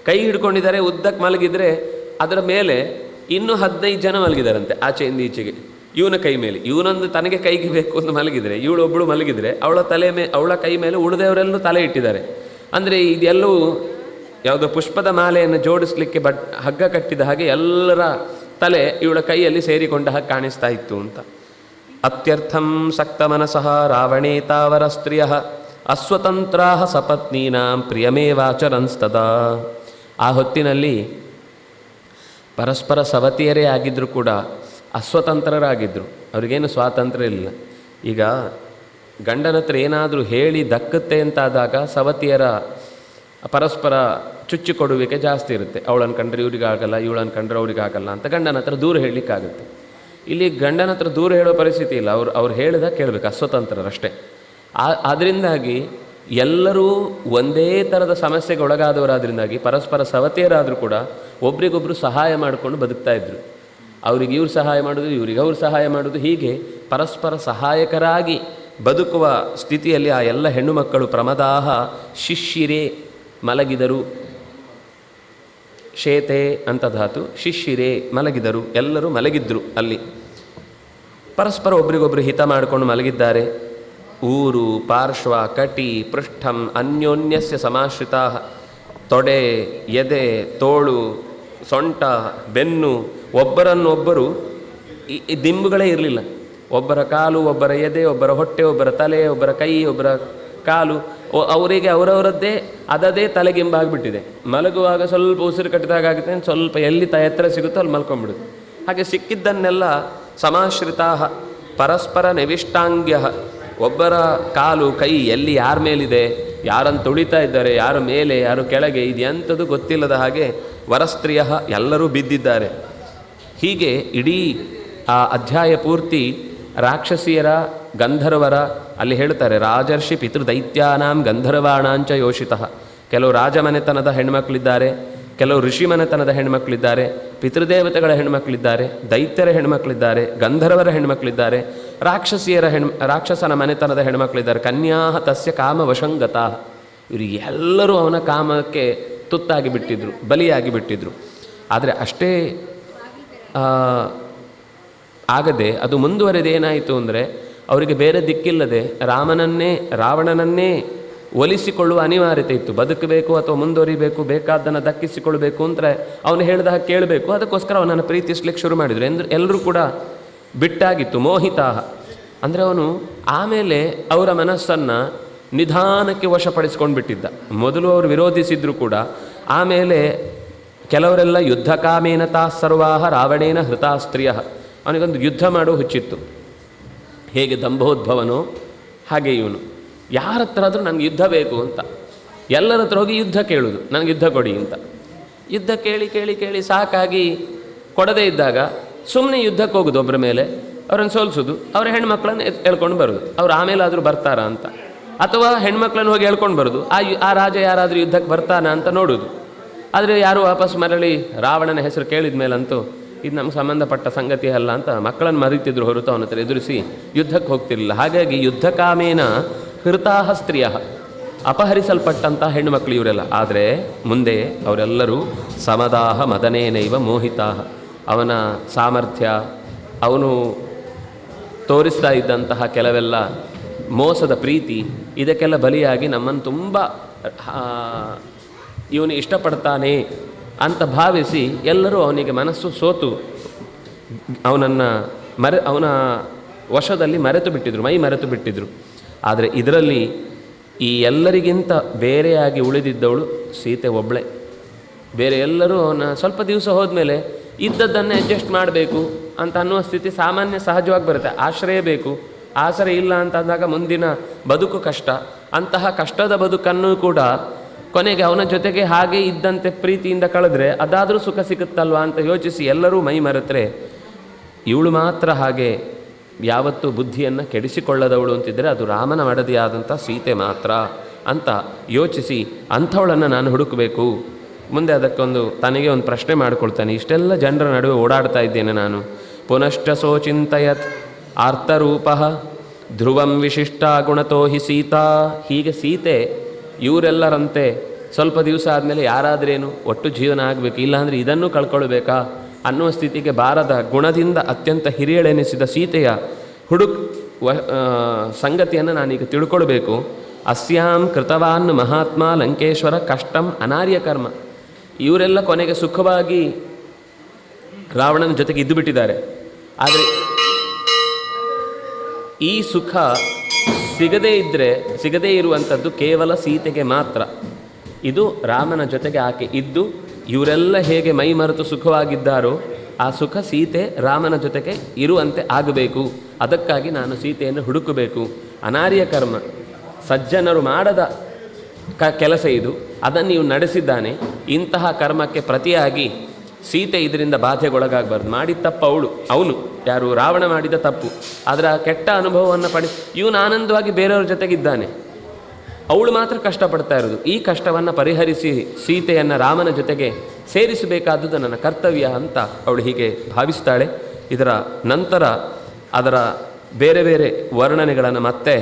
ಕೈ ಹಿಡ್ಕೊಂಡಿದ್ದಾರೆ, ಉದ್ದಕ್ಕೆ ಮಲಗಿದರೆ ಅದರ ಮೇಲೆ ಇನ್ನೂ 15 ಜನ ಮಲಗಿದಾರಂತೆ ಆಚೆಯಿಂದ ಈಚೆಗೆ ಇವನ ಕೈ ಮೇಲೆ. ಇವನೊಂದು ತನಗೆ ಕೈಗೆ ಬೇಕು ಅಂತ ಮಲಗಿದರೆ, ಇವಳೊಬ್ಬಳು ಮಲಗಿದರೆ ಅವಳ ಕೈ ಮೇಲೆ ಉಳಿದವರೆಲ್ಲೂ ತಲೆ ಇಟ್ಟಿದ್ದಾರೆ. ಅಂದರೆ ಇದೆಲ್ಲವೂ ಯಾವುದೋ ಪುಷ್ಪದ ಮಾಲೆಯನ್ನು ಜೋಡಿಸ್ಲಿಕ್ಕೆ ಹಗ್ಗ ಕಟ್ಟಿದ ಹಾಗೆ ಎಲ್ಲರ ತಲೆ ಇವಳ ಕೈಯಲ್ಲಿ ಸೇರಿಕೊಂಡ ಹಾಗೆ ಕಾಣಿಸ್ತಾ ಇತ್ತು ಅಂತ. ಅತ್ಯರ್ಥಂ ಸಕ್ತ ಮನಸಃ ರಾವಣೇತಾವರ ಸ್ತ್ರೀಯ ಅಸ್ವತಂತ್ರಾ ಸಪತ್ನೀನಾಂ ಪ್ರಿಯಮೇವಾಚರನ್ಸ್ತದಾ. ಆ ಹೊತ್ತಿನಲ್ಲಿ ಪರಸ್ಪರ ಸವತಿಯರೇ ಆಗಿದ್ದರೂ ಕೂಡ ಅಸ್ವತಂತ್ರರಾಗಿದ್ದರು, ಅವ್ರಿಗೇನು ಸ್ವಾತಂತ್ರ್ಯ ಇಲ್ಲ. ಈಗ ಗಂಡನ ಹತ್ರ ಏನಾದರೂ ಹೇಳಿ ದಕ್ಕುತ್ತೆ ಅಂತಾದಾಗ ಸವತಿಯರ ಪರಸ್ಪರ ಚುಚ್ಚಿಕೊಡುವಿಕೆ ಜಾಸ್ತಿ ಇರುತ್ತೆ. ಅವಳನ್ನು ಕಂಡ್ರೆ ಇವರಿಗಾಗಲ್ಲ, ಇವಳನ್ನು ಕಂಡ್ರೆ ಅವರಿಗಾಗಲ್ಲ ಅಂತ ಗಂಡನ ಹತ್ರ ದೂರ ಹೇಳಲಿಕ್ಕಾಗುತ್ತೆ. ಇಲ್ಲಿ ಗಂಡನ ಹತ್ರ ದೂರ ಹೇಳೋ ಪರಿಸ್ಥಿತಿ ಇಲ್ಲ, ಅವ್ರು ಹೇಳಿದಾಗ ಕೇಳಬೇಕು, ಅಸ್ವತಂತ್ರರಷ್ಟೇ. ಅದರಿಂದಾಗಿ ಎಲ್ಲರೂ ಒಂದೇ ಥರದ ಸಮಸ್ಯೆಗೆ ಒಳಗಾದವರಾದ್ರಿಂದಾಗಿ ಪರಸ್ಪರ ಸವತಿಯರಾದರೂ ಕೂಡ ಒಬ್ರಿಗೊಬ್ಬರು ಸಹಾಯ ಮಾಡಿಕೊಂಡು ಬದುಕ್ತಾ ಇದ್ರು. ಅವ್ರಿಗೆ ಇವ್ರು ಸಹಾಯ ಮಾಡೋದು, ಇವ್ರಿಗೆ ಅವ್ರು ಸಹಾಯ ಮಾಡೋದು, ಹೀಗೆ ಪರಸ್ಪರ ಸಹಾಯಕರಾಗಿ ಬದುಕುವ ಸ್ಥಿತಿಯಲ್ಲಿ ಆ ಎಲ್ಲ ಹೆಣ್ಣು ಮಕ್ಕಳು ಪ್ರಮದಾಹ ಶಿಷ್ಯಿರೇ ಮಲಗಿದರು. ಶೇತೆ ಅಂತ ಧಾತು, ಶಿಷ್ಯಿರೇ ಮಲಗಿದರು, ಎಲ್ಲರೂ ಮಲಗಿದ್ರು. ಅಲ್ಲಿ ಪರಸ್ಪರ ಒಬ್ರಿಗೊಬ್ಬರು ಹಿತ ಮಾಡಿಕೊಂಡು ಮಲಗಿದ್ದಾರೆ. ಊರು ಪಾರ್ಶ್ವ ಕಟಿ ಪೃಷ್ಠಂ ಅನ್ಯೋನ್ಯಸ್ಯ ಸಮಾಶ್ರಿತಾ, ತೊಡೆ ಎದೆ ತೋಳು ಸೊಂಟ ಬೆನ್ನು ಒಬ್ಬರನ್ನೊಬ್ಬರು ಈ ದಿಂಬುಗಳೇ ಇರಲಿಲ್ಲ. ಒಬ್ಬರ ಕಾಲು, ಒಬ್ಬರ ಎದೆ, ಒಬ್ಬರ ಹೊಟ್ಟೆ, ಒಬ್ಬರ ತಲೆ, ಒಬ್ಬರ ಕೈ, ಒಬ್ಬರ ಕಾಲು, ಅವರಿಗೆ ಅವರವರದ್ದೇ ಅದದೇ ತಲೆಗಿಂಬಾಗ್ಬಿಟ್ಟಿದೆ. ಮಲಗುವಾಗ ಸ್ವಲ್ಪ ಉಸಿರು ಕಟ್ಟಿದಾಗುತ್ತೆ, ಸ್ವಲ್ಪ ಎಲ್ಲಿ ಎತ್ತರ ಸಿಗುತ್ತೋ ಅಲ್ಲಿ ಮಲ್ಕೊಂಡ್ಬಿಡುತ್ತೆ. ಹಾಗೆ ಸಿಕ್ಕಿದ್ದನ್ನೆಲ್ಲ ಸಮಾಶ್ರಿತಾ ಪರಸ್ಪರ ನಿವಿಷ್ಟಾಂಗ್ಯ, ಒಬ್ಬರ ಕಾಲು ಕೈ ಎಲ್ಲಿ ಯಾರ ಮೇಲಿದೆ, ಯಾರನ್ನು ತುಳಿತಾ ಇದ್ದಾರೆ, ಯಾರ ಮೇಲೆ ಯಾರು ಕೆಳಗೆ, ಇದು ಎಂಥದ್ದು ಗೊತ್ತಿಲ್ಲದ ಹಾಗೆ ವರಸ್ತ್ರೀಯ ಎಲ್ಲರೂ ಬಿದ್ದಿದ್ದಾರೆ. ಹೀಗೆ ಇಡೀ ಆ ಅಧ್ಯಾಯ ಪೂರ್ತಿ ರಾಕ್ಷಸಿಯರ ಗಂಧರ್ವರ, ಅಲ್ಲಿ ಹೇಳ್ತಾರೆ ರಾಜರ್ಷಿ ಪಿತೃದೈತ್ಯಾನಾಂ ಗಂಧರ್ವಾಣಾಂಚ ಯೋಷಿತಃ. ಕೆಲವು ರಾಜಮನೆತನದ ಹೆಣ್ಮಕ್ಳಿದ್ದಾರೆ, ಕೆಲವು ಋಷಿ ಮನೆತನದ ಹೆಣ್ಮಕ್ಳಿದ್ದಾರೆ, ಪಿತೃದೇವತೆಗಳ ಹೆಣ್ಮಕ್ಳಿದ್ದಾರೆ, ದೈತ್ಯರ ಹೆಣ್ಮಕ್ಳಿದ್ದಾರೆ, ಗಂಧರ್ವರ ಹೆಣ್ಮಕ್ಳಿದ್ದಾರೆ, ರಾಕ್ಷಸನ ಮನೆತನದ ಹೆಣ್ಮಕ್ಳಿದ್ದಾರೆ. ಕನ್ಯಾ ತಸ್ಯ ಕಾಮವಶಂಗತ, ಇವರು ಎಲ್ಲರೂ ಅವನ ಕಾಮಕ್ಕೆ ತುತ್ತಾಗಿ ಬಿಟ್ಟಿದ್ರು, ಬಲಿಯಾಗಿ ಬಿಟ್ಟಿದ್ರು. ಆದರೆ ಅಷ್ಟೇ ಆಗದೆ ಅದು ಮುಂದುವರೆದೇನಾಯಿತು ಅಂದರೆ, ಅವರಿಗೆ ಬೇರೆ ದಿಕ್ಕಿಲ್ಲದೆ ರಾವಣನನ್ನೇ ಒಲಿಸಿಕೊಳ್ಳುವ ಅನಿವಾರ್ಯತೆ ಇತ್ತು. ಬದುಕಬೇಕು ಅಥವಾ ಮುಂದುವರಿಬೇಕು, ಬೇಕಾದ್ದನ್ನು ದಕ್ಕಿಸಿಕೊಳ್ಬೇಕು ಅಂದರೆ ಅವನು ಹೇಳಿದ ಹಾಗೆ ಕೇಳಬೇಕು. ಅದಕ್ಕೋಸ್ಕರ ಅವನನ್ನು ಪ್ರೀತಿಸ್ಲಿಕ್ಕೆ ಶುರು ಮಾಡಿದರು. ಎಲ್ಲರೂ ಕೂಡ ಬಿಟ್ಟಾಗಿತ್ತು. ಮೋಹಿತಾ ಅಂದರೆ ಅವನು ಆಮೇಲೆ ಅವರ ಮನಸ್ಸನ್ನು ನಿಧಾನಕ್ಕೆ ವಶಪಡಿಸ್ಕೊಂಡು ಬಿಟ್ಟಿದ್ದ. ಮೊದಲು ಅವರು ವಿರೋಧಿಸಿದ್ರು ಕೂಡ ಆಮೇಲೆ ಕೆಲವರೆಲ್ಲ ಯುದ್ಧ ಕಾಮೇನತಾ ಸರ್ವಾಹ ರಾವಣೇನ ಹೃತಾ ಸ್ತ್ರೀಯ, ಅವನಿಗೊಂದು ಯುದ್ಧ ಮಾಡೋ ಹುಚ್ಚಿತ್ತು. ಹೇಗೆ ದಂಭೋದ್ಭವನೋ ಹಾಗೆ ಇವನು ಯಾರ ಹತ್ರ ಆದರೂ ನನಗೆ ಯುದ್ಧ ಬೇಕು ಅಂತ ಎಲ್ಲರ ಹತ್ರ ಹೋಗಿ ಯುದ್ಧ ಕೇಳೋದು, ನನಗೆ ಯುದ್ಧ ಕೊಡಿ ಅಂತ. ಯುದ್ಧ ಕೇಳಿ ಕೇಳಿ ಕೇಳಿ ಸಾಕಾಗಿ ಕೊಡದೇ ಇದ್ದಾಗ ಸುಮ್ಮನೆ ಯುದ್ಧಕ್ಕೆ ಹೋಗೋದು, ಒಬ್ಬರ ಮೇಲೆ ಅವರನ್ನು ಸೋಲಿಸೋದು, ಅವರ ಹೆಣ್ಮಕ್ಳನ್ನು ಹೇಳ್ಕೊಂಡು ಬರೋದು. ಅವ್ರು ಆಮೇಲೆ ಆದರೂ ಬರ್ತಾರಾ ಅಂತ, ಅಥವಾ ಹೆಣ್ಮಕ್ಳನ್ನು ಹೋಗಿ ಹೇಳ್ಕೊಂಡು ಬರೋದು, ಆ ರಾಜ ಯಾರಾದರೂ ಯುದ್ಧಕ್ಕೆ ಬರ್ತಾನ ಅಂತ ನೋಡೋದು. ಆದರೆ ಯಾರು ವಾಪಸ್ ಮರಳಿ ರಾವಣನ ಹೆಸರು ಕೇಳಿದ ಮೇಲಂತೂ ಇದು ನಮ್ಗೆ ಸಂಬಂಧಪಟ್ಟ ಸಂಗತಿ ಅಲ್ಲ ಅಂತ ಮಕ್ಕಳನ್ನು ಮರೀತಿದ್ರು ಹೊರತು ಅವನ ಹತ್ರ ಎದುರಿಸಿ ಯುದ್ಧಕ್ಕೆ ಹೋಗ್ತಿರಲಿಲ್ಲ. ಹಾಗಾಗಿ ಯುದ್ಧ ಕಾಮೇನ ಹೃತಾಹ ಸ್ತ್ರೀಯ, ಅಪಹರಿಸಲ್ಪಟ್ಟಂಥ ಹೆಣ್ಣುಮಕ್ಕಳು ಇವರೆಲ್ಲ. ಆದರೆ ಮುಂದೆ ಅವರೆಲ್ಲರೂ ಸಮದಾಹ ಮದನೇನೈವ ಮೋಹಿತಾಹ, ಅವನ ಸಾಮರ್ಥ್ಯ, ಅವನು ತೋರಿಸ್ತಾ ಇದ್ದಂತಹ ಕೆಲವೆಲ್ಲ ಮೋಸದ ಪ್ರೀತಿ, ಇದಕ್ಕೆಲ್ಲ ಬಲಿಯಾಗಿ ನಮ್ಮನ್ನು ತುಂಬ ಇವನು ಇಷ್ಟಪಡ್ತಾನೆ ಅಂತ ಭಾವಿಸಿ ಎಲ್ಲರೂ ಅವನಿಗೆ ಮನಸ್ಸು ಸೋತು ಅವನ ವಶದಲ್ಲಿ ಮರೆತು ಬಿಟ್ಟಿದ್ರು, ಮೈ ಮರೆತು ಬಿಟ್ಟಿದ್ರು. ಆದರೆ ಇದರಲ್ಲಿ ಈ ಎಲ್ಲರಿಗಿಂತ ಬೇರೆಯಾಗಿ ಉಳಿದಿದ್ದವಳು ಸೀತೆ ಒಬ್ಬಳೆ. ಬೇರೆ ಎಲ್ಲರೂ ಅವನ ಸ್ವಲ್ಪ ದಿವಸ ಹೋದ್ಮೇಲೆ ಇದ್ದದ್ದನ್ನು ಅಡ್ಜಸ್ಟ್ ಮಾಡಬೇಕು ಅಂತ ಅನ್ನುವ ಸ್ಥಿತಿ ಸಾಮಾನ್ಯ ಸಹಜವಾಗಿ ಬರುತ್ತೆ. ಆಶ್ರಯ ಬೇಕು, ಆಶ್ರಯ ಇಲ್ಲ ಅಂತ ಅಂದಾಗ ಮುಂದಿನ ಬದುಕು ಕಷ್ಟ. ಅಂತಹ ಕಷ್ಟದ ಬದುಕನ್ನು ಕೂಡ ಕೊನೆಗೆ ಅವನ ಜೊತೆಗೆ ಹಾಗೆ ಇದ್ದಂತೆ ಪ್ರೀತಿಯಿಂದ ಕಳೆದ್ರೆ ಅದಾದರೂ ಸುಖ ಸಿಗುತ್ತಲ್ವ ಅಂತ ಯೋಚಿಸಿ ಎಲ್ಲರೂ ಮೈ ಮರೆತರೆ ಇವಳು ಮಾತ್ರ ಹಾಗೆ ಯಾವತ್ತೂ ಬುದ್ಧಿಯನ್ನು ಕೆಡಿಸಿಕೊಳ್ಳದವಳು ಅಂತಿದ್ದರೆ ಅದು ರಾಮನ ಮಡದಿಯಾದಂಥ ಸೀತೆ ಮಾತ್ರ ಅಂತ ಯೋಚಿಸಿ ಅಂಥವಳನ್ನು ನಾನು ಹುಡುಕಬೇಕು. ಮುಂದೆ ಅದಕ್ಕೊಂದು ತನಗೆ ಒಂದು ಪ್ರಶ್ನೆ ಮಾಡಿಕೊಳ್ತಾನೆ, ಇಷ್ಟೆಲ್ಲ ಜನರ ನಡುವೆ ಓಡಾಡ್ತಾ ಇದ್ದೇನೆ ನಾನು. ಪುನಶ್ಚ ಸೋಚಿಂತಯತ್ ಆರ್ತರೂಪ ಧ್ರುವಂ ವಿಶಿಷ್ಟ ಗುಣತೋ ಹಿ ಸೀತಾ. ಹೀಗೆ ಸೀತೆ ಇವರೆಲ್ಲರಂತೆ ಸ್ವಲ್ಪ ದಿವಸ ಆದಮೇಲೆ ಯಾರಾದ್ರೇನು ಒಟ್ಟು ಜೀವನ ಆಗಬೇಕು, ಇಲ್ಲಾಂದರೆ ಇದನ್ನು ಕಳ್ಕೊಳ್ಬೇಕಾ ಅನ್ನುವ ಸ್ಥಿತಿಗೆ ಬಾರದ ಗುಣದಿಂದ ಅತ್ಯಂತ ಹಿರಿಯಳೆನಿಸಿದ ಸೀತೆಯ ಸಂಗತಿಯನ್ನು ನಾನೀಗ ತಿಳ್ಕೊಳ್ಬೇಕು. ಅಸ್ಯಾಂ ಕೃತವಾನ್ ಮಹಾತ್ಮ ಲಂಕೇಶ್ವರ ಕಷ್ಟಂ ಅನಾರ್ಯ ಕರ್ಮ. ಇವರೆಲ್ಲ ಕೊನೆಗೆ ಸುಖವಾಗಿ ರಾವಣನ ಜೊತೆಗೆ ಇದ್ದು ಬಿಟ್ಟಿದ್ದಾರೆ. ಆದರೆ ಈ ಸುಖ ಸಿಗದೇ ಇರುವಂಥದ್ದು ಕೇವಲ ಸೀತೆಗೆ ಮಾತ್ರ. ಇದು ರಾಮನ ಜೊತೆಗೆ ಆಕೆ ಇದ್ದು ಇವರೆಲ್ಲ ಹೇಗೆ ಮೈ ಮರೆತು ಸುಖವಾಗಿದ್ದಾರೋ ಆ ಸುಖ ಸೀತೆ ರಾಮನ ಜೊತೆಗೆ ಇರುವಂತೆ ಆಗಬೇಕು. ಅದಕ್ಕಾಗಿ ನಾನು ಸೀತೆಯನ್ನು ಹುಡುಕಬೇಕು. ಅನಾರ್ಯ ಕರ್ಮ, ಸಜ್ಜನರು ಮಾಡದ ಕೆಲಸ ಇದು. ಅದನ್ನು ನೀವು ನಡೆಸಿದ್ದಾನೆ. ಇಂತಹ ಕರ್ಮಕ್ಕೆ ಪ್ರತಿಯಾಗಿ ಸೀತೆ ಇದರಿಂದ ಬಾಧೆಗೊಳಗಾಗಬಾರ್ದು. ಮಾಡಿದ ತಪ್ಪು ಅವನು ಯಾರು ರಾವಣ ಮಾಡಿದ ತಪ್ಪು, ಅದರ ಕೆಟ್ಟ ಅನುಭವವನ್ನು ಇವನು ಆನಂದವಾಗಿ ಬೇರೆಯವ್ರ ಜೊತೆಗಿದ್ದಾನೆ, ಅವಳು ಮಾತ್ರ ಕಷ್ಟಪಡ್ತಾ ಇರೋದು. ಈ ಕಷ್ಟವನ್ನು ಪರಿಹರಿಸಿ ಸೀತೆಯನ್ನು ರಾಮನ ಜೊತೆಗೆ ಸೇರಿಸಬೇಕಾದುದು ನನ್ನ ಕರ್ತವ್ಯ ಅಂತ ಅವಳು ಹೀಗೆ ಭಾವಿಸ್ತಾಳೆ. ಇದರ ನಂತರ ಅದರ ಬೇರೆ ಬೇರೆ ವರ್ಣನೆಗಳನ್ನು ಮತ್ತೆ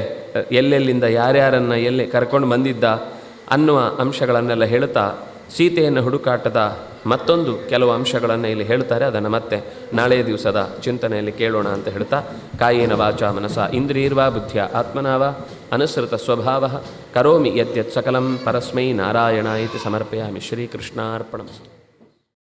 ಎಲ್ಲೆಲ್ಲಿಂದ ಯಾರ್ಯಾರನ್ನು ಎಲ್ಲಿ ಕರ್ಕೊಂಡು ಬಂದಿದ್ದ ಅನ್ನುವ ಅಂಶಗಳನ್ನೆಲ್ಲ ಹೇಳ್ತಾ ಸೀತೆಯನ್ನು ಹುಡುಕಾಟದ ಮತ್ತೊಂದು ಕೆಲವು ಅಂಶಗಳನ್ನು ಇಲ್ಲಿ ಹೇಳ್ತಾರೆ. ಅದನ್ನು ಮತ್ತೆ ನಾಳೆಯ ದಿವಸದ ಚಿಂತನೆಯಲ್ಲಿ ಕೇಳೋಣ ಅಂತ ಹೇಳ್ತಾ, ಕಾಯೇನ ವಾಚಾ ಮನಸಾ ಇಂದ್ರಿಯರ್ವಾ ಬುದ್ಧಿಯ ಆತ್ಮನಾವ ಅನುಸೃತ ಸ್ವಭಾವ ಕರೋಮಿ ಯದ್ಯತ್ ಸಕಲಂ ಪರಸ್ಮೈ ನಾರಾಯಣ ಇತಿ ಸಮರ್ಪಯಾಮಿ. ಶ್ರೀಕೃಷ್ಣಾರ್ಪಣಮಸ್ತು.